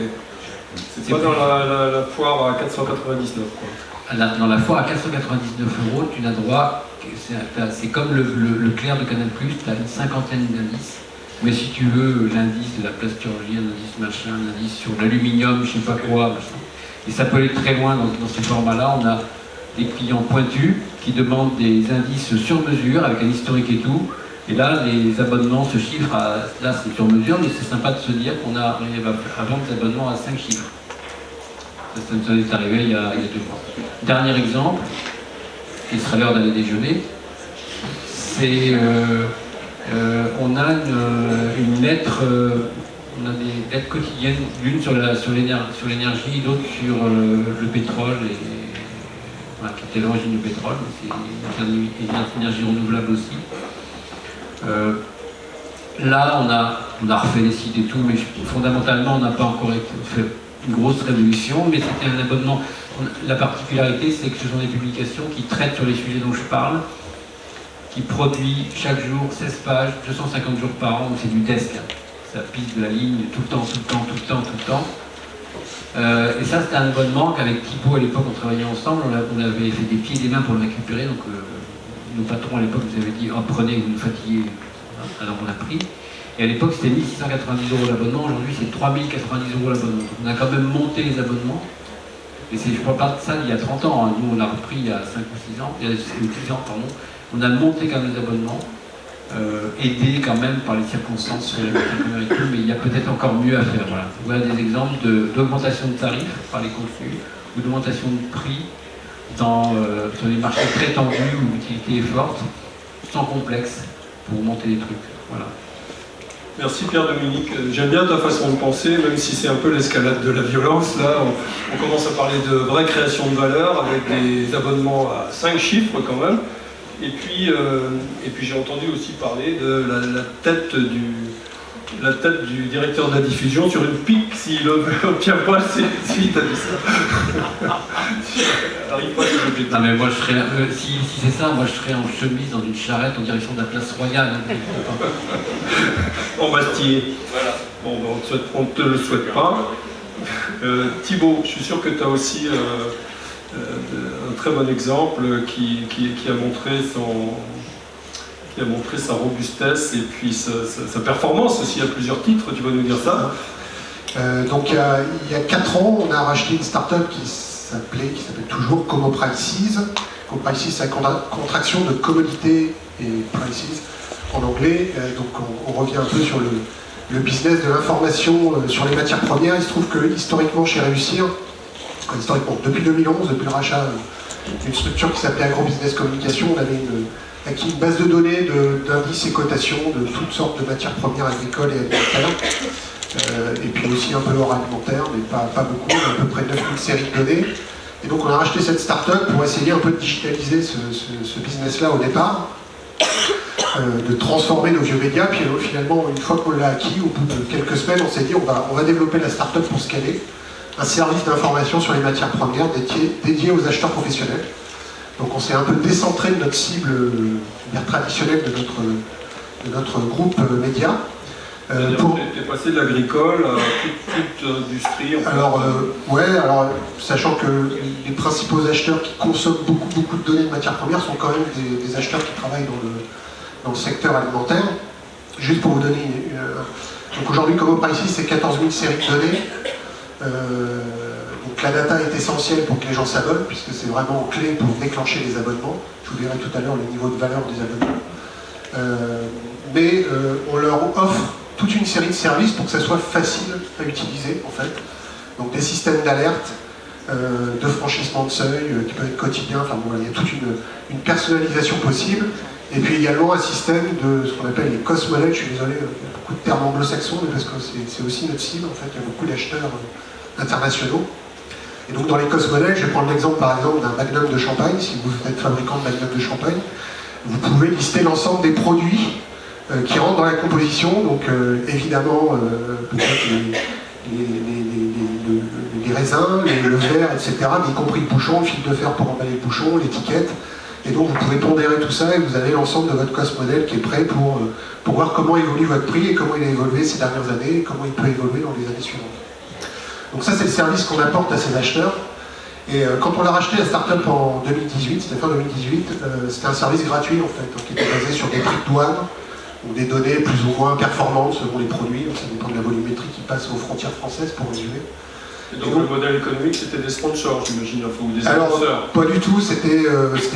C'est pas dans la foire à 499, quoi. Dans la foire à 499 €, tu n'as droit, c'est comme le clair de Canal+, tu as une cinquantaine d'indices. Mais si tu veux l'indice de la plasturgie, un indice machin, un indice sur l'aluminium, je sais pas quoi, machin. Et ça peut aller très loin dans ces formats-là. On a des clients pointus qui demandent des indices sur mesure avec un historique et tout. Et là, les abonnements se chiffrent là c'est sur mesure, mais c'est sympa de se dire qu'on arrive à vendre des abonnements à 5 chiffres. Ça nous est arrivé il y a 2 mois. Dernier exemple, il sera l'heure d'aller déjeuner, c'est on a une lettre, on a des lettres quotidiennes, l'une sur l'énergie, l'autre sur le pétrole, qui était l'origine du pétrole, mais c'est une énergie renouvelable aussi. Là, on a refait les sites et tout, mais fondamentalement, on n'a pas encore fait une grosse révolution, mais c'était un abonnement. La particularité, c'est que ce sont des publications qui traitent sur les sujets dont je parle, qui produit chaque jour 16 pages, 250 jours par an, c'est du desk. Ça pisse de la ligne tout le temps. Et ça, c'était un abonnement qu'avec Thibaut, à l'époque, on travaillait ensemble, on avait fait des pieds et des mains pour le récupérer, donc nos patrons à l'époque nous avaient dit « prenez, vous nous fatiguez », alors on l'a pris. Et à l'époque, c'était 1690 € l'abonnement, aujourd'hui c'est 3090 € l'abonnement. On a quand même monté les abonnements, et je ne parle pas de ça il y a 30 ans, hein. Nous on l'a repris il y a 5 ou 6 ans, il y a 6 ans, pardon. On a monté quand même les abonnements, aidés quand même par les circonstances sur les et tout, mais il y a peut-être encore mieux à faire. Voilà des exemples d'augmentation de tarifs par les contenus, ou d'augmentation de prix sur les marchés très tendus où l'utilité est forte, sans complexe, pour monter les trucs. Voilà. Merci Pierre-Dominique. J'aime bien ta façon de penser, même si c'est un peu l'escalade de la violence. Là, on commence à parler de vraie création de valeur avec des abonnements à 5 chiffres quand même. Et puis j'ai entendu aussi parler de la tête du directeur de la diffusion sur une pique s'il n'obtient pas si t'as dit ça. Arrive pas à cet objectif. Non mais moi je serais, si c'est ça, moi je serais en chemise dans une charrette en direction de la place royale. En Bastille. Voilà. Bon, on ne te le souhaite pas. Thibaut, je suis sûr que tu as aussi un très bon exemple qui a montré sa robustesse et puis sa performance aussi à plusieurs titres. Tu vas nous dire ça. Donc il y a 4 ans, on a racheté une start-up qui s'appelle toujours Como Prices. Como Prices, c'est la contraction de commodité et prices en anglais. Donc on revient un peu sur le business de l'information sur les matières premières. Il se trouve que historiquement chez Réussir, depuis 2011, depuis le rachat d'une structure qui s'appelait Agrobusiness Communication, on avait acquis une base de données d'indices et cotations de toutes sortes de matières premières agricoles et alimentaires. Et puis aussi un peu hors alimentaire, mais pas beaucoup, à peu près 9000 séries de données. Et donc on a racheté cette start-up pour essayer un peu de digitaliser ce business-là au départ, de transformer nos vieux médias. Puis finalement, une fois qu'on l'a acquis, au bout de quelques semaines, on s'est dit on va développer la start-up pour ce qu'elle est, un service d'information sur les matières premières dédié aux acheteurs professionnels. Donc on s'est un peu décentré de notre cible traditionnelle de notre groupe média. T'es passé de l'agricole à toute industrie. Alors, sachant que les principaux acheteurs qui consomment beaucoup de données de matières premières sont quand même des acheteurs qui travaillent dans le secteur alimentaire. Juste pour vous donner donc aujourd'hui, Como Prices, c'est 14 000 séries de données. Donc la data est essentielle pour que les gens s'abonnent, puisque c'est vraiment clé pour déclencher les abonnements. Je vous dirai tout à l'heure le niveau de valeur des abonnements. Mais on leur offre toute une série de services pour que ça soit facile à utiliser, en fait. Donc des systèmes d'alerte, de franchissement de seuil qui peuvent être quotidiens, enfin bon, il y a toute une personnalisation possible. Et puis également un système de ce qu'on appelle les cost models. Je suis désolé, il y a beaucoup de termes anglo-saxons, mais parce que c'est aussi notre cible, en fait. Il y a beaucoup d'acheteurs internationaux. Et donc dans les cost models, je vais prendre l'exemple par exemple d'un Magnum de champagne. Si vous êtes fabricant de Magnum de champagne, vous pouvez lister l'ensemble des produits qui rentrent dans la composition, donc évidemment peut-être les raisins, le verre, etc., mais y compris le bouchon, le fil de fer pour emballer le bouchon, l'étiquette. Et donc vous pouvez pondérer tout ça et vous avez l'ensemble de votre cost model qui est prêt pour voir comment évolue votre prix et comment il a évolué ces dernières années et comment il peut évoluer dans les années suivantes. Donc ça c'est le service qu'on apporte à ces acheteurs. Et quand on l'a racheté la start-up en 2018, c'était fin 2018, c'était un service gratuit en fait, qui était basé sur des prix de douane, ou des données plus ou moins performantes selon les produits, donc ça dépend de la volumétrie qui passe aux frontières françaises pour résumer. Et donc le modèle économique c'était des sponsors, j'imagine, ou des alors, annonceurs. Pas du tout, c'était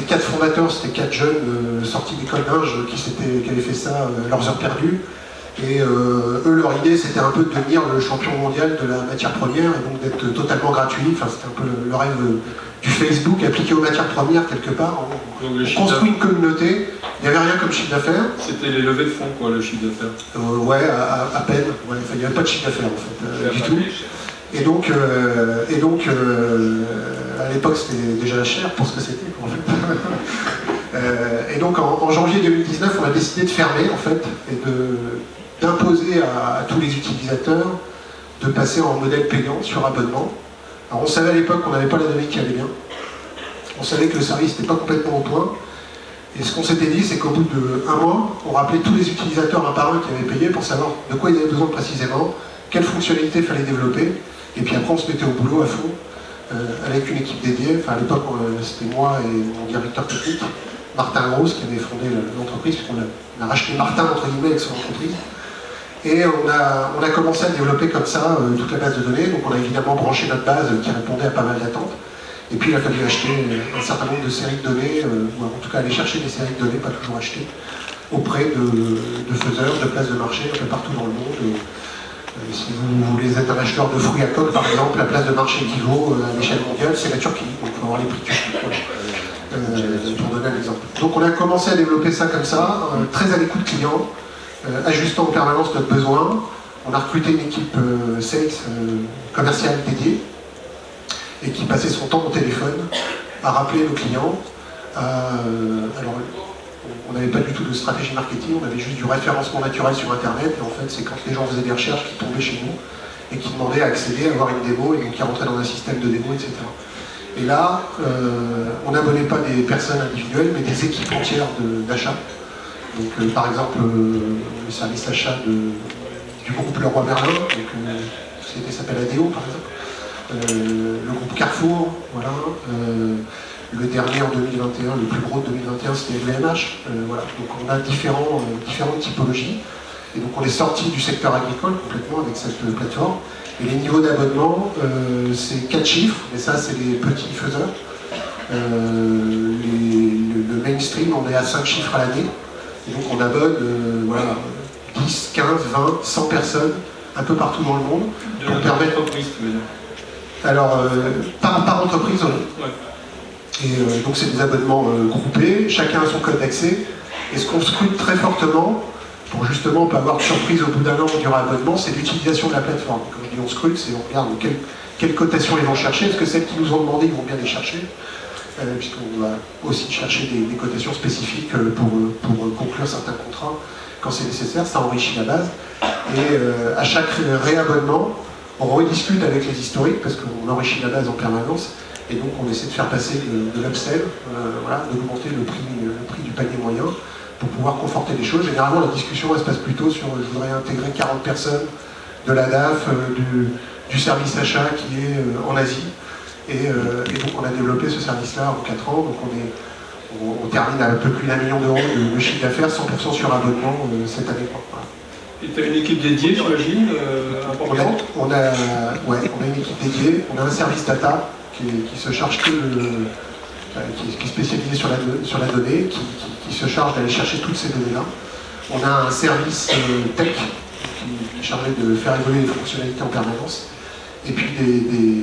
4 fondateurs, c'était 4 jeunes sortis d'école d'Inge qui avaient fait ça à leurs heures perdues. Et eux, leur idée c'était un peu de devenir le champion mondial de la matière première et donc d'être totalement gratuit. Enfin, c'était un peu le rêve du Facebook appliqué aux matières premières quelque part. On construit une communauté, il n'y avait rien comme chiffre d'affaires. C'était les levées de fonds, quoi, le chiffre d'affaires. Ouais, à peine. Ouais, il n'y avait pas de chiffre d'affaires en fait, du tout. Et donc à l'époque c'était déjà cher pour ce que c'était en fait. Et donc en janvier 2019, on a décidé de fermer en fait et d'imposer à tous les utilisateurs de passer en modèle payant sur abonnement. Alors on savait à l'époque qu'on n'avait pas la donnée qui allait bien. On savait que le service n'était pas complètement au point. Et ce qu'on s'était dit, c'est qu'au bout d'1 mois, on rappelait tous les utilisateurs un par un qui avaient payé pour savoir de quoi ils avaient besoin précisément, quelles fonctionnalités il fallait développer. Et puis après, on se mettait au boulot à fond avec une équipe dédiée. Enfin, à l'époque, c'était moi et mon directeur technique, Martin Gross, qui avait fondé l'entreprise, puisqu'on a racheté Martin, entre guillemets, avec son entreprise. Et on a commencé à développer comme ça toute la base de données. Donc on a évidemment branché notre base qui répondait à pas mal d'attentes. Et puis il a fallu acheter un certain nombre de séries de données, ou en tout cas aller chercher des séries de données, pas toujours achetées, auprès de faiseurs, de places de marché un peu partout dans le monde. Si vous voulez être un acheteur de fruits à coque, par exemple, la place de marché qui vaut à l'échelle mondiale, c'est la Turquie. Donc il faut avoir les prix turcs. Pour donner un exemple. Donc on a commencé à développer ça comme ça, très à l'écoute client, ajustant en permanence notre besoin. On a recruté une équipe sales commerciale dédiée et qui passait son temps au téléphone à rappeler nos clients. Alors On n'avait pas du tout de stratégie marketing, on avait juste du référencement naturel sur Internet, et en fait c'est quand les gens faisaient des recherches qui tombaient chez nous, et qui demandaient à accéder, à avoir une démo, et donc qui rentraient dans un système de démo, etc. Et là, on n'abonnait pas des personnes individuelles, mais des équipes entières d'achat. Donc par exemple, le service achat du groupe Leroy Merlin, donc s'appelle ADO par exemple, le groupe Carrefour, voilà. Le dernier en 2021, le plus gros de 2021, c'était LVMH. Voilà. Donc on a différentes typologies. Et donc on est sorti du secteur agricole complètement avec cette plateforme. Et les niveaux d'abonnement, c'est 4 chiffres, mais ça c'est les petits faiseurs. Le mainstream, on est à 5 chiffres à l'année. Et donc on abonne voilà, 10, 15, 20, 100 personnes, un peu partout dans le monde. De l'entreprise, tu veux dire? Alors, par entreprise, oui. Ouais. Et donc c'est des abonnements groupés, chacun a son code d'accès. Et ce qu'on scrute très fortement, pour justement pas avoir de surprise au bout d'un an du abonnement, c'est l'utilisation de la plateforme. Quand je dis on scrute, c'est on regarde quelles cotations ils vont chercher, parce que celles qui nous ont demandé, ils vont bien les chercher, puisqu'on va aussi chercher des cotations spécifiques pour conclure certains contrats quand c'est nécessaire, ça enrichit la base. Et à chaque réabonnement, on rediscute avec les historiques, parce qu'on enrichit la base en permanence. Et donc on essaie de faire passer de l'upsell, voilà, d'augmenter le prix du panier moyen pour pouvoir conforter les choses. Généralement la discussion elle se passe plutôt sur je voudrais intégrer 40 personnes de la DAF, du service achat qui est en Asie. Et donc on a développé ce service-là en 4 ans. Donc on termine à un peu plus d'1 million d'euros de chiffre d'affaires, 100% sur abonnement cette année. Voilà. Et tu as une équipe dédiée, j'imagine, importante? On a une équipe dédiée, on a un service data qui se charge qui est spécialisé sur la donnée, qui se charge d'aller chercher toutes ces données-là. On a un service tech qui est chargé de faire évoluer les fonctionnalités en permanence. Et puis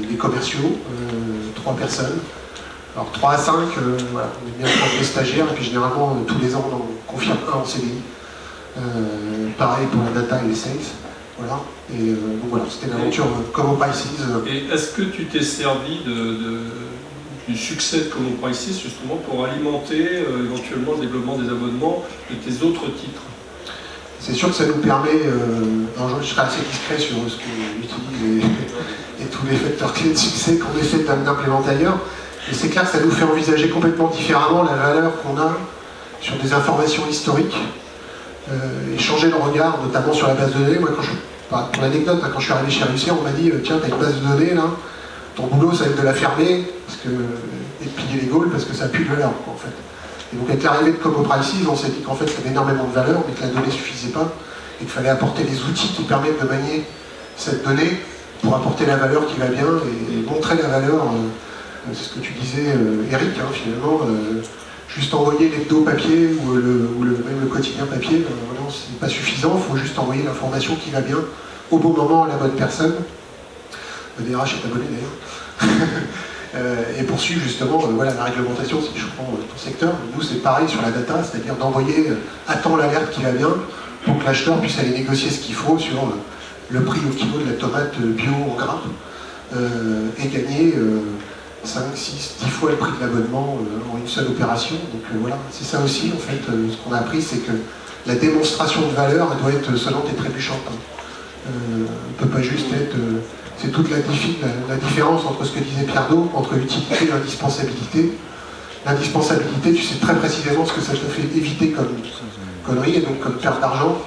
des commerciaux, 3 personnes. Alors 3 à 5, voilà, on est bien proche des stagiaires, et puis généralement tous les ans on en confirme un en CDI. Pareil pour la data et les sales. Voilà. Et donc voilà, c'était l'aventure Como Prices. Et est-ce que tu t'es servi du succès de Como Prices justement pour alimenter éventuellement le développement des abonnements de tes autres titres? C'est sûr que ça nous permet, je serai assez discret sur ce qu'on utilise et tous les facteurs clés de succès qu'on essaie d'implémenter ailleurs. Et c'est clair que ça nous fait envisager complètement différemment la valeur qu'on a sur des informations historiques et changer le regard, notamment sur la base de données. Moi, pour l'anecdote, quand je suis arrivé chez Russier, on m'a dit tiens, tu as une base de données là, ton boulot ça va être de la fermer et de plier les gaules parce que ça a plus de valeur en fait. Et donc avec l'arrivée de Como Prices, on s'est dit qu'en fait ça avait énormément de valeur, mais que la donnée ne suffisait pas, et qu'il fallait apporter des outils qui permettent de manier cette donnée pour apporter la valeur qui va bien et montrer la valeur. C'est ce que tu disais, Eric, hein, finalement. Juste envoyer l'hebdo papier ou même le quotidien papier, c'est pas suffisant, il faut juste envoyer l'information qui va bien au bon moment à la bonne personne. Le DRH est abonné d'ailleurs. Et poursuivre justement voilà, la réglementation, si je prends ton secteur. Nous c'est pareil sur la data, c'est-à-dire d'envoyer à temps l'alerte qui va bien pour que l'acheteur puisse aller négocier ce qu'il faut sur le prix au kilo de la tomate bio en grappe et gagner 5, 6, 10 fois le prix de l'abonnement en une seule opération. Donc voilà, c'est ça aussi en fait, ce qu'on a appris, c'est que la démonstration de valeur elle doit être sonnante et trébuchante. On ne peut pas juste être... c'est toute la différence entre ce que disait Pierre Do, entre l'utilité et l'indispensabilité. L'indispensabilité, tu sais très précisément ce que ça te fait éviter comme connerie, et donc comme perte d'argent,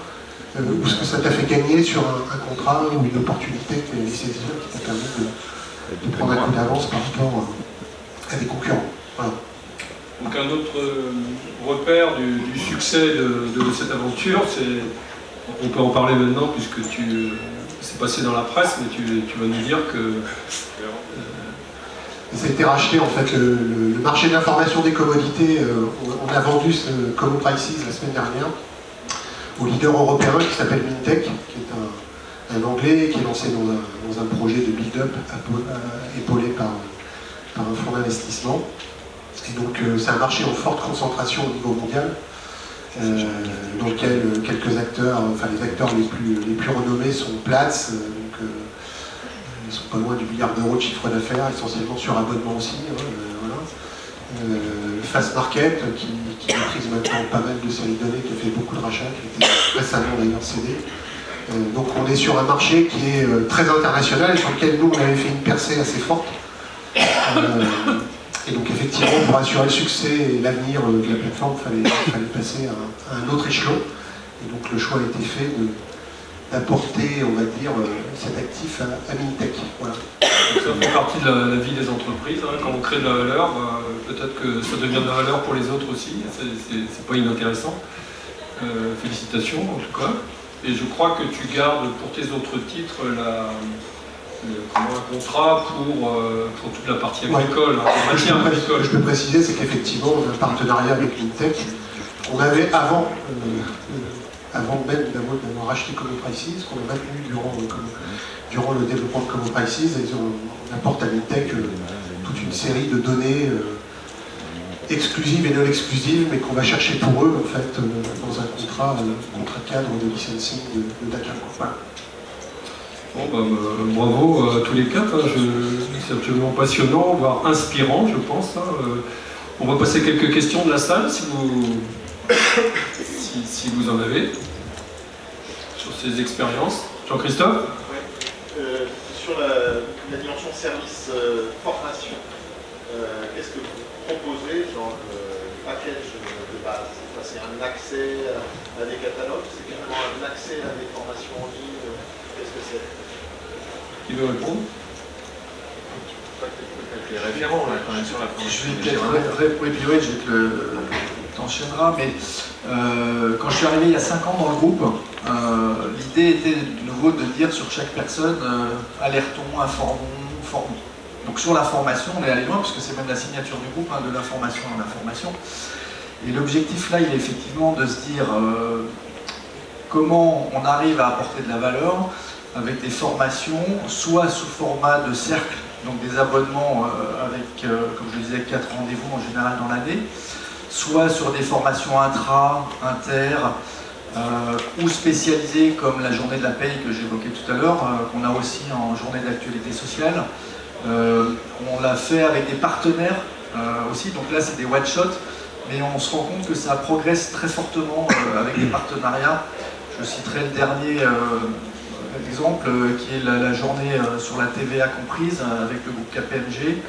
ou ce que ça t'a fait gagner sur un contrat ou une opportunité que tu as saisir, qui t'a permis de prendre un coup d'avance par rapport à des concurrents. Voilà. Donc un autre repère du succès de cette aventure, on peut en parler maintenant puisque c'est passé dans la presse, mais tu vas nous dire que... Ça a été racheté en fait, le marché de l'information des commodités, on a vendu ce Como Prices la semaine dernière au leader européen qui s'appelle Mintech, qui est un anglais qui est lancé dans un projet de build-up épaulé par un fonds d'investissement. Et donc c'est un marché en forte concentration au niveau mondial, dans lequel quelques acteurs, enfin les acteurs les plus renommés sont Platts, ils sont pas loin du milliard d'euros de chiffre d'affaires, essentiellement sur abonnement aussi. Voilà. Fast Market, qui maîtrise maintenant pas mal de séries de données, qui a fait beaucoup de rachats, qui était récemment d'ailleurs cédé. Donc on est sur un marché qui est très international et sur lequel nous on avait fait une percée assez forte. Et donc effectivement pour assurer le succès et l'avenir de la plateforme, il fallait passer à un autre échelon. Et donc le choix a été fait d'apporter, on va dire, cet actif à Mintech. Voilà. Ça fait partie de la vie des entreprises. Hein. Quand on crée de la valeur, peut-être que ça devient de la valeur pour les autres aussi. C'est pas inintéressant. Félicitations en tout cas. Et je crois que tu gardes pour tes autres titres un contrat pour toute la partie agricole, Ce que je peux préciser, c'est qu'effectivement, on a un partenariat avec Mintech. On avait avant même d'avoir racheté Common Prices, qu'on a maintenu durant le développement de Common Prices, et on apporte à Mintech toute une série de données exclusives et non exclusives, mais qu'on va chercher pour eux en fait dans un contrat cadre de licensing de data. Voilà. Bon, bravo à tous les quatre, hein. C'est absolument passionnant, voire inspirant, je pense. Hein. On va passer quelques questions de la salle, si vous en avez, sur ces expériences. Jean-Christophe ? Sur la dimension service formation, qu'est-ce que vous proposez dans le package de base? C'est un accès à des catalogues, c'est carrément un accès à des formations en ligne, qu'est-ce que c'est? Qui veut répondre? Les référents là, quand même sur la formation. Je vais peut-être répondre, t'enchaîneras, mais quand je suis arrivé il y a 5 ans dans le groupe, l'idée était de nouveau de dire sur chaque personne, alertons, informons, formons. Donc sur la formation, on est allé loin, parce que c'est même la signature du groupe, hein, de l'information à l'information. Et l'objectif là, il est effectivement de se dire comment on arrive à apporter de la valeur avec des formations, soit sous format de cercle, donc des abonnements avec, comme je le disais, 4 rendez-vous en général dans l'année, soit sur des formations intra, inter, ou spécialisées comme la journée de la paye que j'évoquais tout à l'heure, qu'on a aussi en journée d'actualité sociale. On l'a fait avec des partenaires aussi, donc là c'est des one-shots, mais on se rend compte que ça progresse très fortement avec des partenariats. Je citerai le dernier exemple qui est la journée sur la TVA comprise avec le groupe KPMG.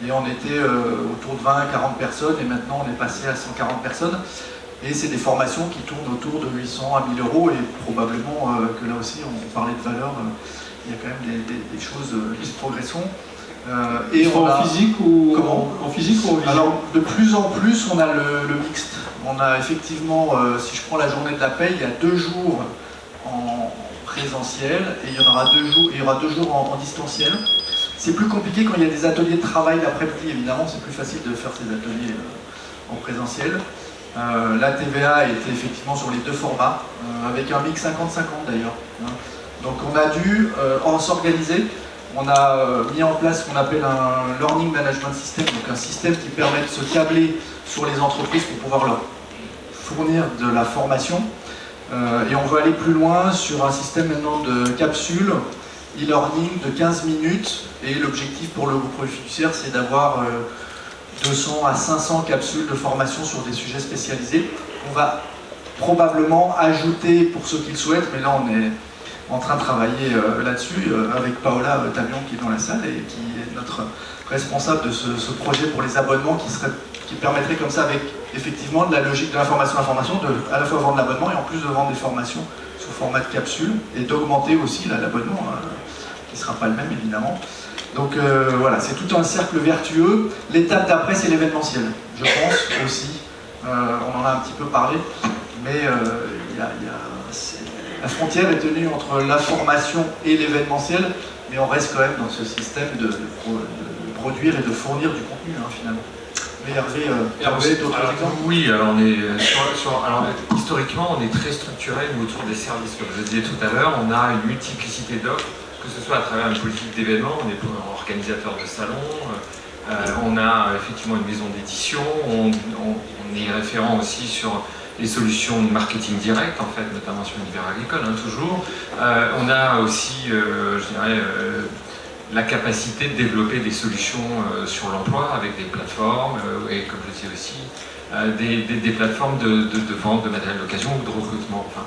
Et on était autour de 20 à 40 personnes et maintenant on est passé à 140 personnes. Et c'est des formations qui tournent autour de 800 à 1000 euros et probablement que là aussi on parlait de valeur, il y a quand même des choses qui se progressent. Et en physique ou en physique ou en visio? Alors de plus en plus on a le mixte. On a effectivement, si je prends la journée de la paye, il y a 2 jours en présentiel et il y aura 2 jours en distanciel. C'est plus compliqué quand il y a des ateliers de travail l'après-midi, évidemment, c'est plus facile de faire ces ateliers en présentiel. La TVA était effectivement sur les 2 formats, avec un mix 50-50 d'ailleurs. Donc on a dû s'organiser, on a mis en place ce qu'on appelle un Learning Management System, donc un système qui permet de se câbler sur les entreprises pour pouvoir leur fournir de la formation. Et on veut aller plus loin sur un système maintenant de capsules, e-learning de 15 minutes, et l'objectif pour le groupe fiduciaire c'est d'avoir 200 à 500 capsules de formation sur des sujets spécialisés. On va probablement ajouter pour ceux qui le souhaitent, mais là on est en train de travailler là-dessus avec Paola Tamion qui est dans la salle et qui est notre responsable de ce projet pour les abonnements qui permettrait comme ça avec effectivement de la logique de l'information de à la fois vendre l'abonnement et en plus de vendre des formations sous format de capsule et d'augmenter aussi l'abonnement qui ne sera pas le même évidemment. Donc voilà, c'est tout un cercle vertueux. L'étape d'après c'est l'événementiel, je pense aussi. On en a un petit peu parlé, mais la frontière est tenue entre la formation et l'événementiel, mais on reste quand même dans ce système de produire et de fournir du contenu finalement. Mais Hervé, d'autres exemples? Oui, alors on est alors historiquement on est très structuré autour des services. Comme je le disais tout à l'heure, on a une multiplicité d'offres, que ce soit à travers une politique d'événements, on est organisateur de salons, on a effectivement une maison d'édition, on est référent aussi sur les solutions de marketing direct, en fait, notamment sur l'univers agricole, toujours. On a aussi, je dirais, la capacité de développer des solutions sur l'emploi avec des plateformes et, comme je disais aussi, des plateformes de vente de matériel d'occasion ou de recrutement. Enfin,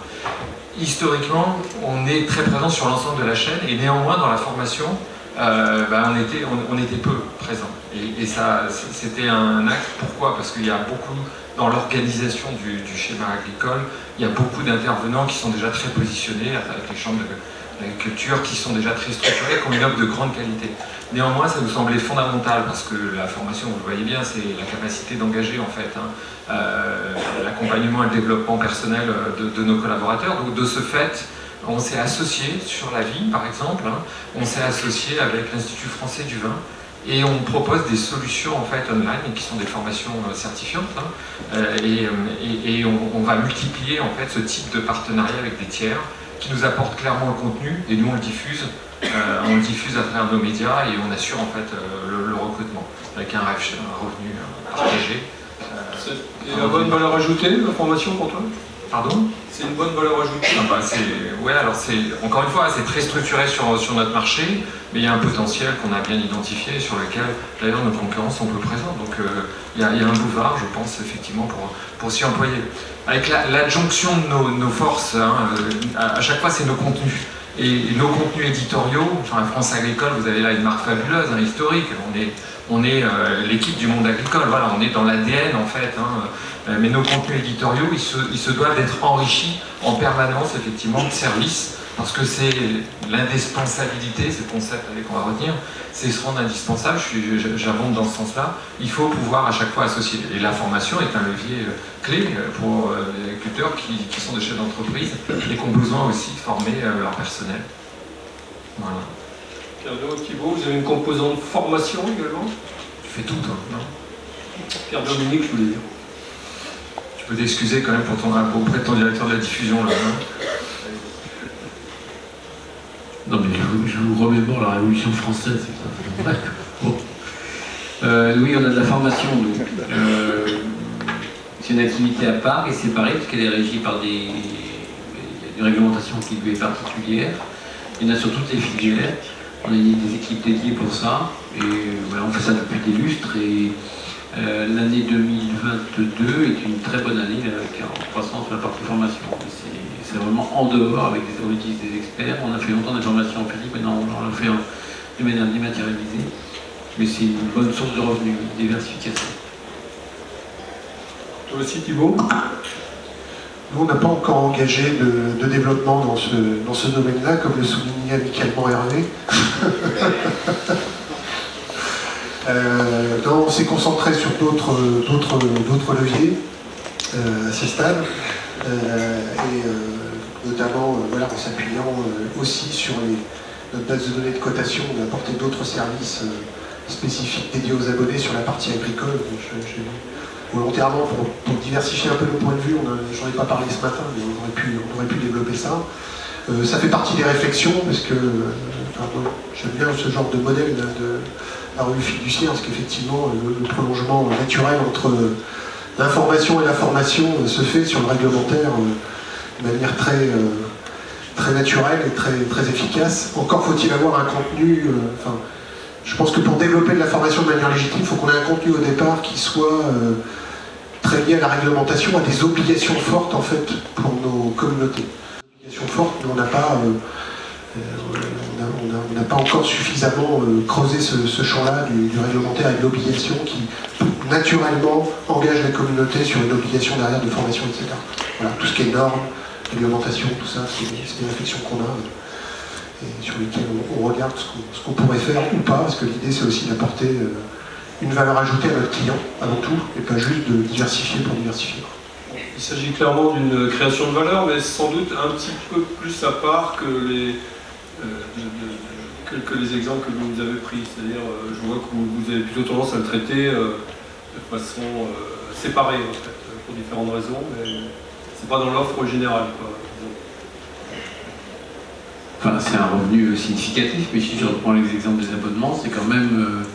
historiquement, on est très présent sur l'ensemble de la chaîne et néanmoins dans la formation, on était peu présent. Et ça, c'était un acte. Pourquoi? Parce qu'il y a beaucoup, dans l'organisation du schéma agricole, il y a beaucoup d'intervenants qui sont déjà très positionnés avec les chambres d'agriculture qui sont déjà très structurées, qui ont une offre de grande qualité. Néanmoins, ça nous semblait fondamental parce que la formation, vous le voyez bien, c'est la capacité d'engager en fait l'accompagnement et le développement personnel de nos collaborateurs. Donc de ce fait, on s'est associé sur la vie, par exemple, on s'est associé avec l'Institut français du vin et on propose des solutions en fait online qui sont des formations certifiantes et on va multiplier en fait ce type de partenariat avec des tiers qui nous apportent clairement le contenu et nous on le diffuse à travers nos médias et on assure en fait le recrutement avec un revenu partagé. C'est la bonne valeur ajoutée, la formation pour toi? Pardon? C'est une bonne valeur ajoutée. Encore une fois, c'est très structuré sur notre marché, mais il y a un potentiel qu'on a bien identifié, sur lequel d'ailleurs nos concurrents sont peu présents. Donc il y a un boulevard, je pense, effectivement, pour s'y employer. Avec l'adjonction de nos forces, à chaque fois, c'est nos contenus. Et nos contenus éditoriaux, enfin France Agricole, vous avez là une marque fabuleuse, historique. On est l'équipe du monde agricole, voilà, on est dans l'ADN en fait. Mais nos contenus éditoriaux, ils se doivent d'être enrichis en permanence, effectivement, de services, parce que c'est l'indispensabilité, c'est le concept qu'on va retenir, c'est se rendre indispensable, j'abonde dans ce sens-là, il faut pouvoir à chaque fois associer. Et la formation est un levier clé pour les agriculteurs qui sont des chefs d'entreprise et qui ont besoin aussi de former leur personnel. Voilà. Pierre-Dominique, Thibault, vous avez une composante formation également? Tu fais tout, toi, non? Pierre-Dominique, je voulais dire. Tu peux t'excuser quand même auprès de ton directeur de la diffusion là. Non mais je vous remémore la Révolution française, c'est ça. Bon. Oui, on a de la formation, nous. C'est une activité à part et séparée, parce qu'elle est régie par une réglementation qui lui est particulière. Il y en a sur toutes les filières. On a des équipes dédiées pour ça. Et voilà, on fait ça depuis des lustres. Et l'année 2022 est une très bonne année en croissance sur la partie formation. C'est vraiment en dehors, avec on utilise des experts. On a fait longtemps des formations en physique, maintenant on le fait de manière dématérialisée. Mais c'est une bonne source de revenus, diversification. Toi aussi, Thibault? Nous, on n'a pas encore engagé de développement dans ce domaine-là, comme le soulignait amicalement Hervé. On s'est concentré sur d'autres leviers à ce stade, notamment en s'appuyant aussi sur notre base de données de cotation. On a apporté d'autres services spécifiques dédiés aux abonnés sur la partie agricole. Volontairement, pour diversifier un peu nos points de vue, j'en ai pas parlé ce matin, mais on aurait pu développer ça. Ça fait partie des réflexions, parce que j'aime bien ce genre de modèle de la revue fiduciaire, parce qu'effectivement, le prolongement naturel entre l'information et la formation se fait sur le réglementaire de manière très naturelle et très efficace. Encore faut-il avoir un contenu... je pense que pour développer de la formation de manière légitime, il faut qu'on ait un contenu au départ qui soit très lié à la réglementation, à des obligations fortes en fait pour nos communautés. Des obligations fortes, mais on n'a pas encore suffisamment creusé ce champ-là du réglementaire avec l'obligation qui naturellement engage la communauté sur une obligation derrière de formation, etc. Voilà, tout ce qui est normes, réglementation, tout ça, c'est des réflexions qu'on a. Et sur lesquels on regarde ce qu'on pourrait faire ou pas, parce que l'idée c'est aussi d'apporter une valeur ajoutée à notre client avant tout, et pas juste de diversifier pour diversifier. Il s'agit clairement d'une création de valeur, mais sans doute un petit peu plus à part que les exemples que vous nous avez pris. C'est-à-dire, je vois que vous avez plutôt tendance à le traiter de façon séparée, en fait, pour différentes raisons, mais c'est pas dans l'offre générale, quoi. Enfin, c'est un revenu significatif, mais si je reprends les exemples des abonnements, c'est quand même...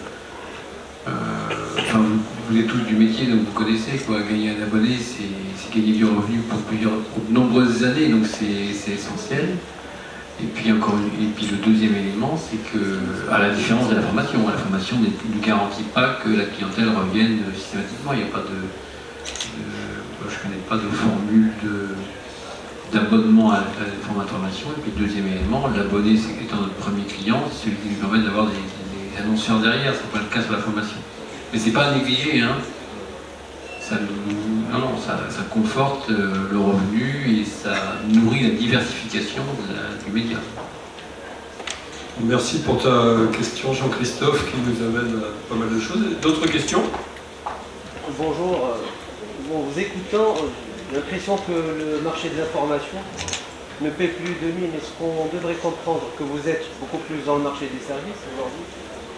vous êtes tous du métier, donc vous connaissez, quoi. Gagner un abonné, c'est gagner du revenu pour de nombreuses années, donc c'est essentiel. Et puis le deuxième élément, c'est que, à la différence de la formation ne garantit pas que la clientèle revienne systématiquement. Il n'y a pas je ne connais pas de formule d'abonnement à la plateforme d'information. Et puis le deuxième élément, l'abonné étant notre premier client, c'est celui qui lui permet d'avoir des annonceurs derrière. Ce n'est pas le cas sur la formation. Mais c'est pas à négliger, hein. Ça conforte le revenu et ça nourrit la diversification du média. Merci pour ta question, Jean-Christophe, qui nous amène à pas mal de choses. D'autres questions? Bonjour. Vous écoutant, j'ai l'impression que le marché de l'information ne paie plus de mine. Est-ce qu'on devrait comprendre que vous êtes beaucoup plus dans le marché des services aujourd'hui?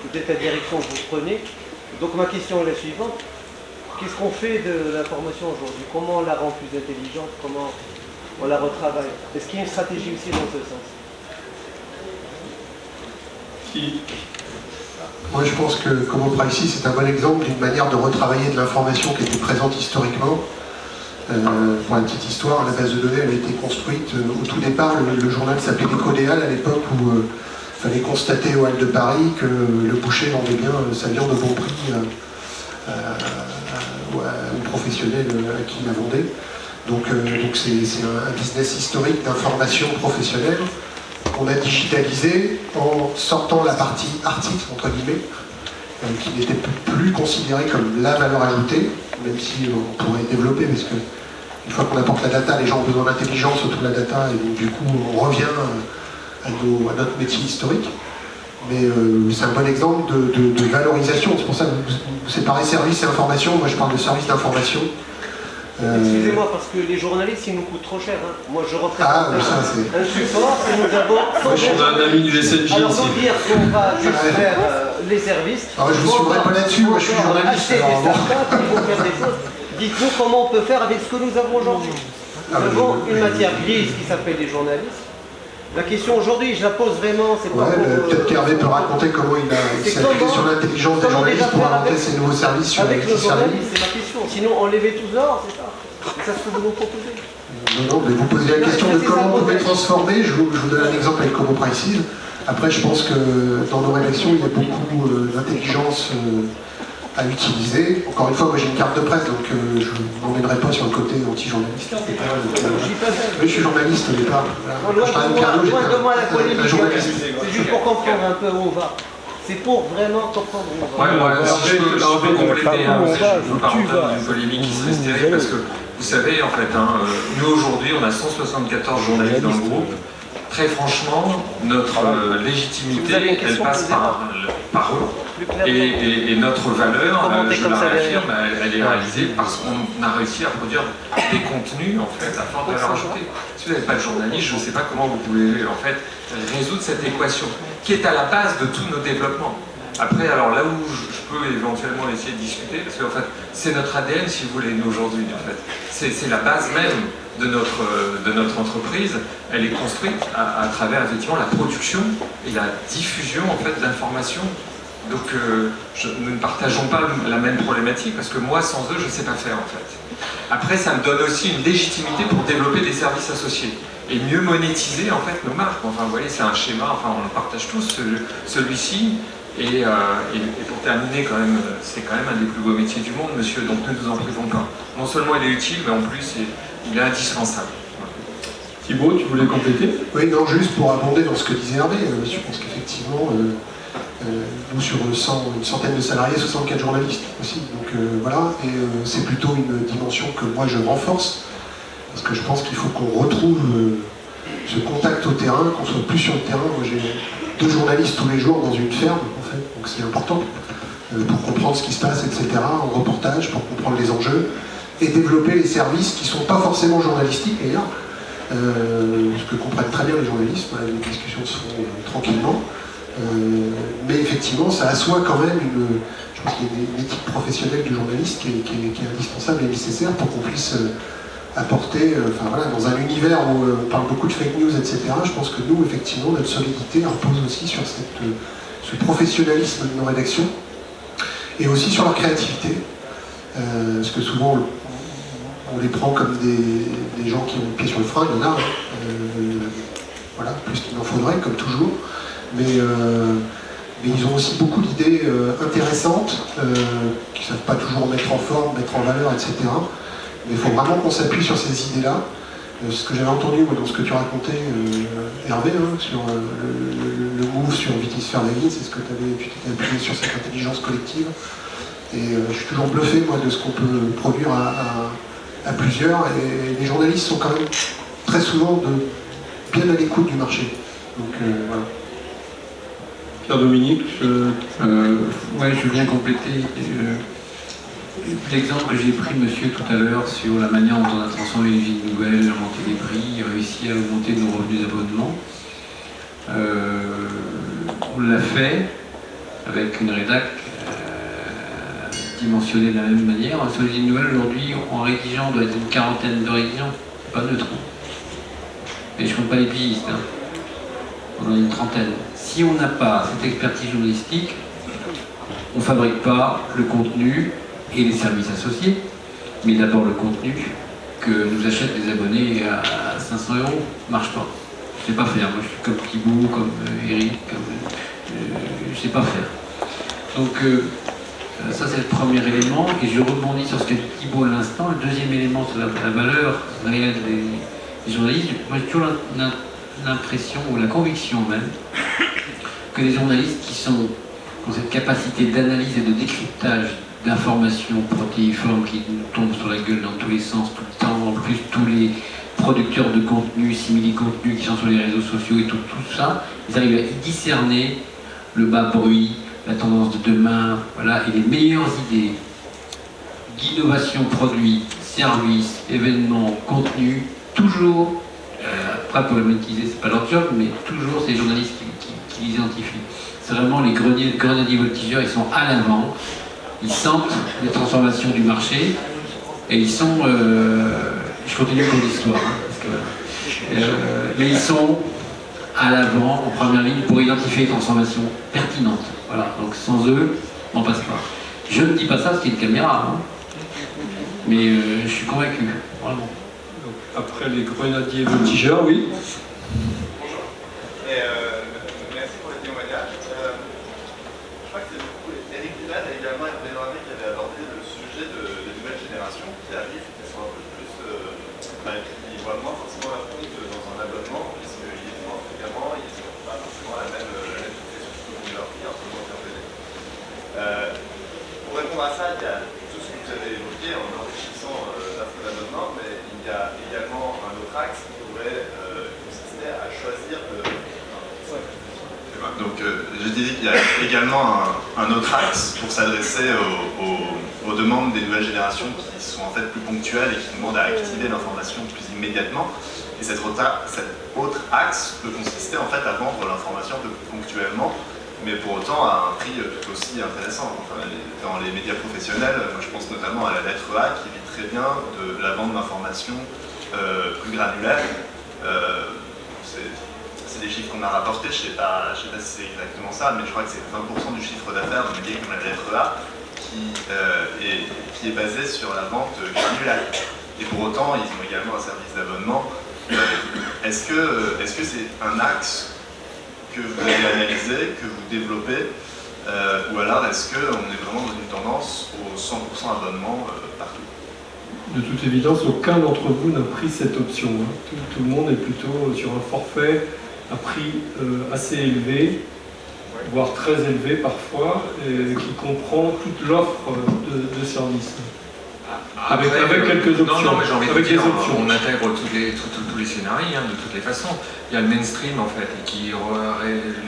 Peut-être la direction que vous prenez. Donc ma question est la suivante. Qu'est-ce qu'on fait de l'information aujourd'hui? Comment on la rend plus intelligente? Comment on la retravaille? Est-ce qu'il y a une stratégie aussi dans ce sens? Moi, je pense que Como Privacy, c'est un bon exemple d'une manière de retravailler de l'information qui était présente historiquement. Pour la petite histoire, la base de données elle a été construite au tout départ. Le journal s'appelait Décodéal à l'époque où il fallait constater aux Halles de Paris que le boucher vendait bien sa viande au bon prix aux professionnels à qui il la vendait. Donc c'est un business historique d'information professionnelle qu'on a digitalisé en sortant la partie article, entre guillemets, qui n'était plus considérée comme la valeur ajoutée, même si on pourrait développer, parce que une fois qu'on apporte la data, les gens ont besoin d'intelligence autour de la data, et donc du coup on revient à notre métier historique. Mais c'est un bon exemple de valorisation. C'est pour ça que vous séparez service et information. Moi je parle de service d'information. Excusez-moi, parce que les journalistes, ils nous coûtent trop cher. Hein. Moi, je représente un support et nous avons... On a un ami du SNJ ici. Alors, vous dire qu'on va juste faire les services... Alors, je ne vous suivrai pas là-dessus, moi je suis journaliste. Acheter des startups, il faut faire des choses. Dites-nous comment on peut faire avec ce que nous avons aujourd'hui. Nous avons une matière grise qui s'appelle les journalistes. La question aujourd'hui, je la pose vraiment, c'est pas peut-être qu'Hervé peut raconter comment il s'est appliqué sur l'intelligence des journalistes pour inventer ces nouveaux services sur avec le services. journaliste, c'est ma question. Sinon, on les met tous dehors, c'est ça. C'est ça ce que vous nous proposez. Non, mais vous posez la question de comment on pouvait transformer. Je vous donne un exemple avec Como Privacy. Après, je pense que dans nos rédactions, il y a beaucoup d'intelligence à utiliser. Encore une fois, moi j'ai une carte de presse, donc je ne m'emmènerai pas sur le côté anti-journaliste. Oui, je suis journaliste au départ. Loin de moi la polémique, c'est juste pour comprendre un peu où on va. C'est pour vraiment comprendre où on va. Ouais, si je peux compléter, je veux pas rentrer dans une polémique qui serait stérile, parce que vous savez, en fait, nous aujourd'hui, on a 174 journalistes dans le groupe. Très franchement, notre légitimité, elle passe par eux. Et notre valeur, je la réaffirme, elle est réalisée parce qu'on a réussi à produire des contenus en fait à forte valeur ajoutée. Si vous n'avez pas de journaliste, je ne sais pas comment vous pouvez en fait résoudre cette équation qui est à la base de tous nos développements. Après, alors là où je peux éventuellement essayer de discuter, parce qu'en fait c'est notre ADN si vous voulez, nous aujourd'hui en fait. C'est la base même de notre entreprise. Elle est construite à travers effectivement la production et la diffusion en fait d'informations. Donc nous ne partageons pas la même problématique parce que moi sans eux je ne sais pas faire en fait. Après ça me donne aussi une légitimité pour développer des services associés et mieux monétiser en fait nos marques. Enfin vous voyez c'est un schéma, enfin on le partage tous celui-ci et pour terminer quand même c'est quand même un des plus beaux métiers du monde monsieur, donc ne nous en privons pas. Non seulement il est utile mais en plus il est indispensable. Thibaut, tu voulais compléter? Oui, non, juste pour abonder dans ce que disait Hervé, je pense qu'effectivement nous sur une centaine de salariés, 64 journalistes aussi, donc voilà, et c'est plutôt une dimension que moi je renforce, parce que je pense qu'il faut qu'on retrouve ce contact au terrain, qu'on soit plus sur le terrain. Moi j'ai 2 journalistes tous les jours dans une ferme, en fait, donc c'est important pour comprendre ce qui se passe, etc., en reportage, pour comprendre les enjeux, et développer les services qui ne sont pas forcément journalistiques d'ailleurs, ce que comprennent très bien les journalistes, les discussions se font tranquillement. Mais effectivement, ça assoit quand même je pense qu'il y a une éthique professionnelle du journaliste qui est indispensable et nécessaire pour qu'on puisse apporter, enfin voilà, dans un univers où on parle beaucoup de fake news, etc. Je pense que nous, effectivement, notre solidité repose aussi sur ce professionnalisme de nos rédactions et aussi sur leur créativité, parce que souvent on les prend comme des gens qui ont le pied sur le frein, il y en a. voilà, plus qu'il n'en faudrait, comme toujours. Mais ils ont aussi beaucoup d'idées intéressantes, qui ne savent pas toujours mettre en forme, mettre en valeur, etc. Mais il faut vraiment qu'on s'appuie sur ces idées-là. Ce que j'avais entendu moi, dans ce que tu racontais, Hervé, hein, sur le move sur Vitis Fernandez, c'est ce que tu t'étais appuyé sur cette intelligence collective. Et je suis toujours bluffé moi, de ce qu'on peut produire à plusieurs. Et les journalistes sont quand même très souvent bien à l'écoute du marché. Donc voilà. Pierre-Dominique, ouais, je viens compléter l'exemple que j'ai pris, monsieur, tout à l'heure, sur la manière dont on a transformé les villes nouvelles, augmenté les prix, réussi à augmenter nos revenus d'abonnement. On l'a fait avec une rédac dimensionnée de la même manière. Sur les villes nouvelles, aujourd'hui, en rédigeant, on doit être une quarantaine de rédigeants, c'est pas neutre. Et je ne compte pas les pigistes, hein. On en a une trentaine. Si on n'a pas cette expertise journalistique, on ne fabrique pas le contenu et les services associés, mais d'abord le contenu que nous achètent les abonnés à 500 €, marche pas. Je ne sais pas faire. Moi, je suis comme Thibaut, comme Eric, je ne sais pas faire. Donc, ça, c'est le premier élément, et je rebondis sur ce qu'a dit Thibaut à l'instant. Le deuxième élément, c'est la valeur réelle des journalistes. Moi, j'ai toujours l'impression, ou la conviction même, que les journalistes qui ont cette capacité d'analyse et de décryptage d'informations protéiformes qui nous tombent sur la gueule dans tous les sens tout le temps, en plus tous les producteurs de contenu, simili-contenus qui sont sur les réseaux sociaux et tout ça, ils arrivent à discerner le bas bruit, la tendance de demain, voilà, et les meilleures idées d'innovation, produits, services, événements, contenus, toujours, pas pour le monétiser, c'est pas leur job, mais toujours ces journalistes qui l'identifient. C'est vraiment les grenadiers voltigeurs, ils sont à l'avant, ils sentent les transformations du marché, et ils sont, je continue pour l'histoire, hein, mais ils sont à l'avant, en première ligne, pour identifier les transformations pertinentes. Voilà, donc sans eux, on ne passe pas. Je ne dis pas ça parce qu'il y a une caméra, hein, mais je suis convaincu, vraiment. donc, après les grenadiers voltigeurs, oui. Bonjour. Merci pour le témoignage. Je crois que c'est beaucoup. Eric Vidal et également Hervé Noiré qui avaient abordé le sujet des nouvelles générations qui arrivent, qui sont un peu plus. Qui voient moins forcément la compte dans un abonnement, puisqu'ils demandent également, ils n'ont pas forcément la même protection tout au long de leur vie, un peu moins intervenée. Pour répondre à ça, il y a tout ce que vous avez évoqué en enrichissant l'offre d'abonnement, mais il y a également un autre axe qui pourrait consister à choisir de. Donc, je disais qu'il y a également un autre axe pour s'adresser aux demandes des nouvelles générations qui sont en fait plus ponctuelles et qui demandent à activer l'information plus immédiatement. Et cet autre axe peut consister en fait à vendre l'information un peu plus ponctuellement, mais pour autant à un prix tout aussi intéressant. Enfin, dans les médias professionnels, moi je pense notamment à la lettre A qui vit très bien de la vente d'informations plus granulaire. C'est des chiffres qu'on a rapportés, je sais pas si c'est exactement ça, mais je crois que c'est 20% du chiffre d'affaires d'un média comme la lettre A qui est basé sur la vente granulaire. Et pour autant, ils ont également un service d'abonnement. Est-ce que c'est un axe que vous avez analysé, que vous développez, ou alors est-ce qu'on est vraiment dans une tendance au 100% abonnement partout? De toute évidence, aucun d'entre vous n'a pris cette option. Hein. Tout le monde est plutôt sur un forfait à prix assez élevé, voire très élevé parfois, et qui comprend toute l'offre de services. Avec quelques options. Non, mais j'ai envie de dire, options. on intègre tous les scénarios, hein, de toutes les façons. Il y a le mainstream en fait, qui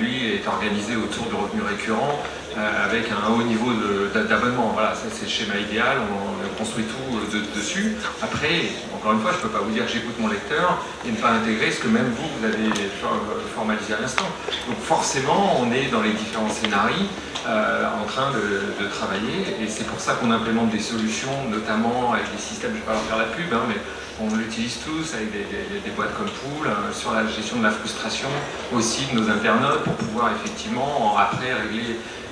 lui est organisé autour du revenu récurrent, avec un haut niveau d'abonnement. Voilà, ça c'est le schéma idéal, on construit tout dessus. Après, encore une fois, je ne peux pas vous dire que j'écoute mon lecteur et ne pas intégrer ce que même vous avez formalisé à l'instant. Donc forcément, on est dans les différents scénarios en train de travailler, et c'est pour ça qu'on implémente des solutions, notamment avec des systèmes, je ne vais pas leur faire la pub, hein, mais on l'utilise tous avec des boîtes comme Pool, sur la gestion de la frustration aussi de nos internautes, pour pouvoir effectivement après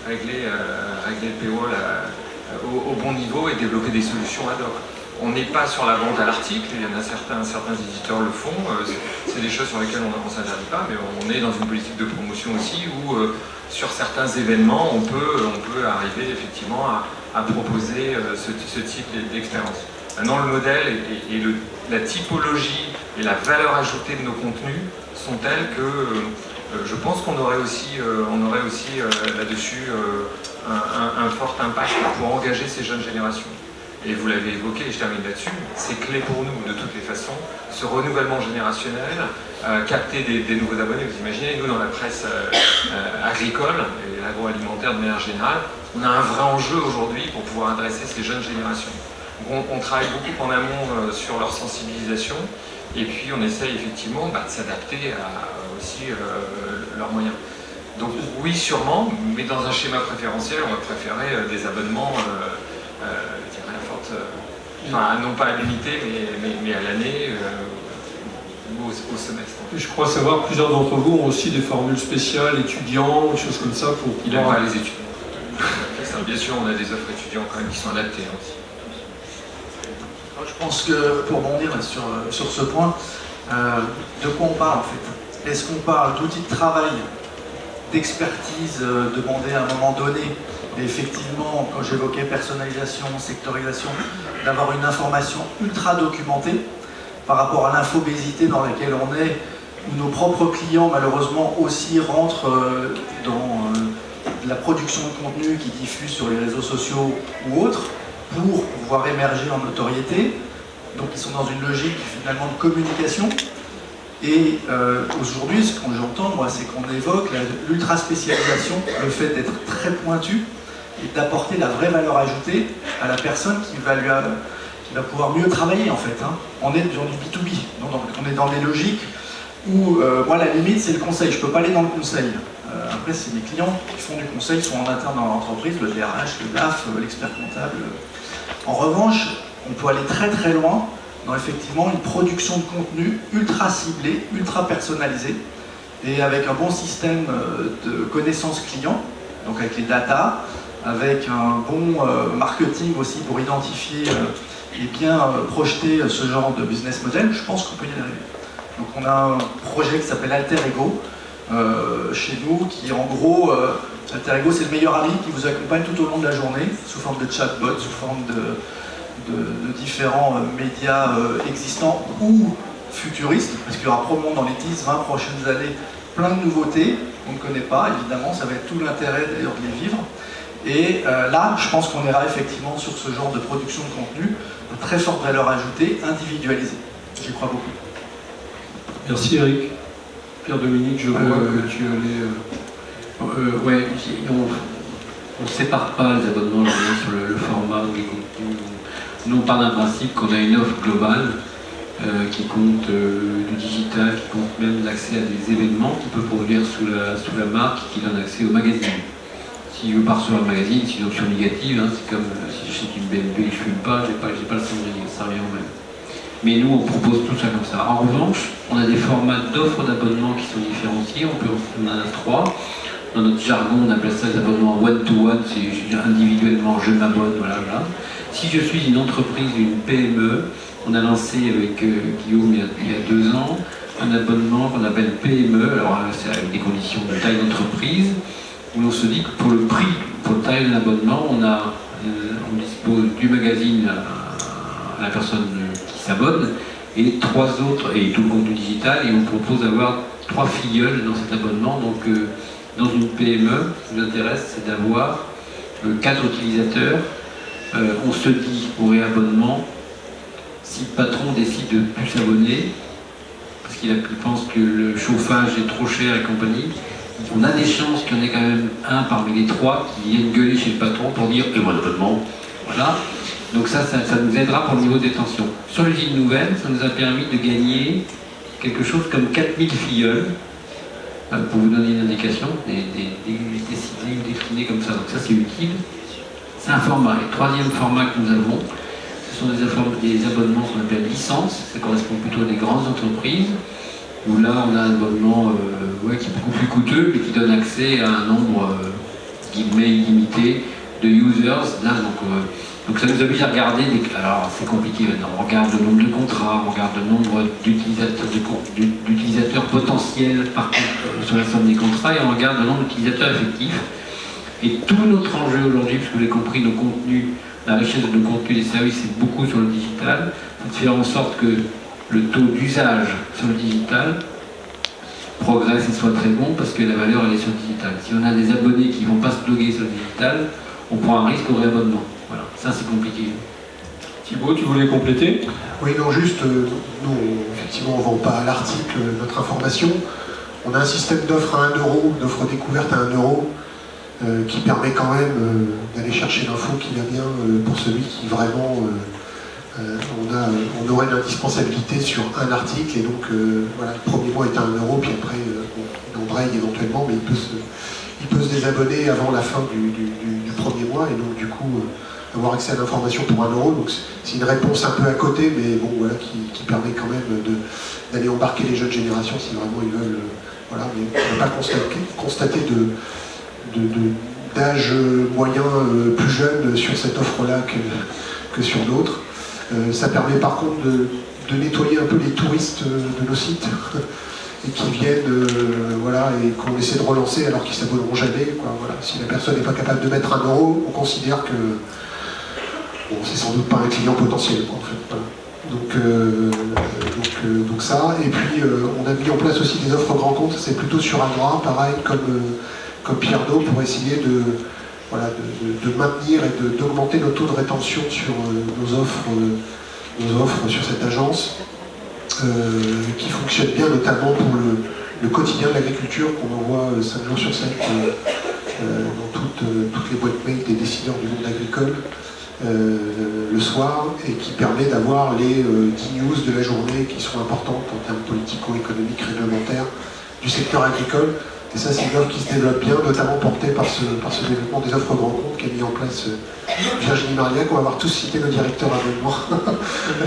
régler le paywall au bon niveau et développer des solutions ad hoc. On n'est pas sur la vente à l'article, il y en a certains éditeurs le font, c'est des choses sur lesquelles on ne s'interdit pas, mais on est dans une politique de promotion aussi où sur certains événements on peut arriver effectivement à proposer ce type d'expérience. Maintenant le modèle et la typologie et la valeur ajoutée de nos contenus sont telles que je pense qu'on aurait aussi, là-dessus un fort impact pour engager ces jeunes générations. Et vous l'avez évoqué, et je termine là-dessus, c'est clé pour nous de toutes les façons, ce renouvellement générationnel, capter des nouveaux abonnés. Vous imaginez, nous dans la presse agricole et l'agroalimentaire de manière générale, on a un vrai enjeu aujourd'hui pour pouvoir adresser ces jeunes générations. Donc on travaille beaucoup en amont sur leur sensibilisation, et puis on essaye effectivement de s'adapter à aussi leurs moyens. Donc oui, sûrement, mais dans un schéma préférentiel, on va préférer des abonnements non pas à l'unité, mais à l'année ou au semestre. Je crois savoir que plusieurs d'entre vous ont aussi des formules spéciales, étudiants, des choses comme ça pour Il n'aime pas les étudiants. Bien sûr, on a des offres étudiants quand même qui sont adaptées aussi. Je pense que pour rebondir sur ce point, de quoi on parle en fait? Est-ce qu'on parle d'outils de travail, d'expertise demandés à un moment donné? Et effectivement, quand j'évoquais personnalisation, sectorisation, d'avoir une information ultra documentée par rapport à l'infobésité dans laquelle on est, où nos propres clients malheureusement aussi rentrent dans la production de contenu qui diffuse sur les réseaux sociaux ou autres pour pouvoir émerger en notoriété. Donc ils sont dans une logique finalement de communication. Et aujourd'hui, ce que j'entends, moi, c'est qu'on évoque l'ultra spécialisation, le fait d'être très pointu et d'apporter la vraie valeur ajoutée à la personne qui va pouvoir mieux travailler en fait. On est dans du B2B, donc on est dans des logiques où moi la limite c'est le conseil, je ne peux pas aller dans le conseil. Après c'est mes clients qui font du conseil, sont en interne dans l'entreprise, le DRH, le DAF, l'expert comptable. En revanche, on peut aller très très loin dans effectivement une production de contenu ultra ciblée, ultra personnalisée et avec un bon système de connaissances clients, donc avec les data, avec un bon marketing aussi pour identifier et bien projeter ce genre de business model, je pense qu'on peut y arriver. Donc on a un projet qui s'appelle Alter Ego chez nous, qui en gros, Alter Ego c'est le meilleur ami qui vous accompagne tout au long de la journée, sous forme de chatbot, sous forme de différents médias existants ou futuristes, parce qu'il y aura probablement dans les 10-20 prochaines années plein de nouveautés qu'on ne connaît pas, évidemment, ça va être tout l'intérêt d'ailleurs de les vivre. Et là, je pense qu'on ira effectivement sur ce genre de production de contenu de très forte valeur ajoutée, individualisée. J'y crois beaucoup. Merci Eric. Pierre-Dominique, je vois que tu allais... Ouais, on ne sépare pas les abonnements sur le format ou les contenus. Nous, on part d'un principe qu'on a une offre globale qui compte du digital, qui compte même l'accès à des événements qu'on peut produire sous la marque, qui donne accès au magazine. Si je pars sur un magazine, c'est une option négative, c'est comme si j'achète une BMW et que je ne fume pas, j'ai pas le cendrier, ça revient au même. Mais nous, on propose tout ça comme ça. En revanche, on a des formats d'offres d'abonnement qui sont différenciés, on en a 3. Dans notre jargon, on appelle ça des abonnements one-to-one, c'est individuellement, je m'abonne, voilà. Si je suis une entreprise, une PME, on a lancé avec Guillaume il y a 2 ans un abonnement qu'on appelle PME, alors c'est avec des conditions de taille d'entreprise, où on se dit que pour le prix, pour le taille de l'abonnement, on dispose du magazine à la personne qui s'abonne et 3 autres, et tout le contenu digital, et on propose d'avoir 3 filleuls dans cet abonnement. Donc dans une PME, ce qui nous intéresse, c'est d'avoir 4 utilisateurs. On se dit au réabonnement, si le patron décide de ne plus s'abonner, parce qu'il pense que le chauffage est trop cher et compagnie, on a des chances qu'il y en ait quand même un parmi les 3 qui vienne gueuler chez le patron pour dire « et moi l'abonnement ». Voilà. Donc ça nous aidera pour le niveau de détention. Sur les îles nouvelles, ça nous a permis de gagner quelque chose comme 4000 filleuls, pour vous donner une indication, des déclinés comme ça. Donc ça c'est utile. C'est un format. Et le 3e format que nous avons, ce sont des abonnements qu'on appelle licences. Ça correspond plutôt à des grandes entreprises, où là on a un abonnement qui est beaucoup plus coûteux, mais qui donne accès à un nombre guillemets illimité de users. Là, donc, Donc ça nous oblige à regarder, alors c'est compliqué maintenant, on regarde le nombre de contrats, on regarde le nombre d'utilisateurs potentiels sur la somme des contrats, et on regarde le nombre d'utilisateurs effectifs. Et tout notre enjeu aujourd'hui, puisque vous l'avez compris, nos contenus, la richesse de nos contenus des services, c'est beaucoup sur le digital, c'est de faire en sorte que le taux d'usage sur le digital progresse et soit très bon, parce que la valeur elle est sur le digital. Si on a des abonnés qui ne vont pas se loguer sur le digital, on prend un risque au réabonnement. Voilà, ça c'est compliqué. Thibaut, tu voulais compléter? Oui, non, juste, nous, effectivement, on ne vend pas à l'article notre information. On a un système d'offres à 1 €, d'offres découvertes à 1 €, qui permet quand même d'aller chercher l'info qui va bien pour celui qui vraiment... on aurait une indispensabilité sur un article, et donc voilà, le premier mois est à 1 €, puis après on embraye éventuellement, mais il peut se désabonner avant la fin du premier mois, et donc du coup avoir accès à l'information pour 1 €. Donc c'est une réponse un peu à côté, mais bon voilà, qui permet quand même d'aller embarquer les jeunes générations si vraiment ils veulent. Voilà, mais on n'a pas constaté d'âge moyen plus jeune sur cette offre-là que sur d'autres. Ça permet par contre de nettoyer un peu les touristes de nos sites et qui viennent, voilà, et qu'on essaie de relancer alors qu'ils ne s'abonneront jamais, quoi, voilà. Si la personne n'est pas capable de mettre 1 €, on considère que bon, c'est sans doute pas un client potentiel, quoi, en fait. Voilà. Donc ça, et puis on a mis en place aussi des offres grands comptes, c'est plutôt sur Agra, pareil, comme Pierre Do, pour essayer de maintenir et d'augmenter nos taux de rétention sur nos offres sur cette agence, qui fonctionne bien, notamment pour le quotidien de l'agriculture qu'on envoie 5 jours sur 7 dans toutes les boîtes mail des décideurs du monde agricole le soir, et qui permet d'avoir les 10 news de la journée qui sont importantes en termes politico-économiques, réglementaires du secteur agricole. Et ça, c'est une offre qui se développe bien, notamment portée par ce développement des offres grands comptes qu'a mis en place Virginie Marillac. On va avoir tous cité nos directeurs abonnements.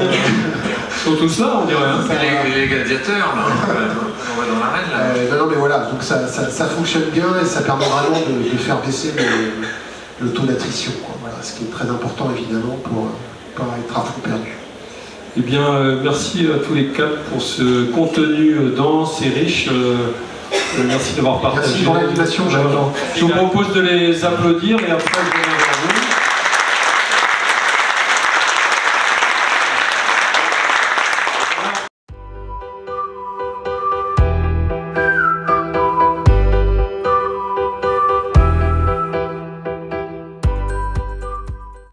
Ils sont tous là, on dirait. Hein. C'est les gladiateurs, là. On va dans l'arène, là. Non, mais voilà, donc ça fonctionne bien, et ça permet vraiment de faire baisser le taux d'attrition. Voilà, ce qui est très important, évidemment, pour pas être à fond perdu. Eh bien, merci à tous les quatre pour ce contenu dense et riche. Merci d'avoir partagé. Merci pour l'invitation. Je vous propose de les applaudir, et après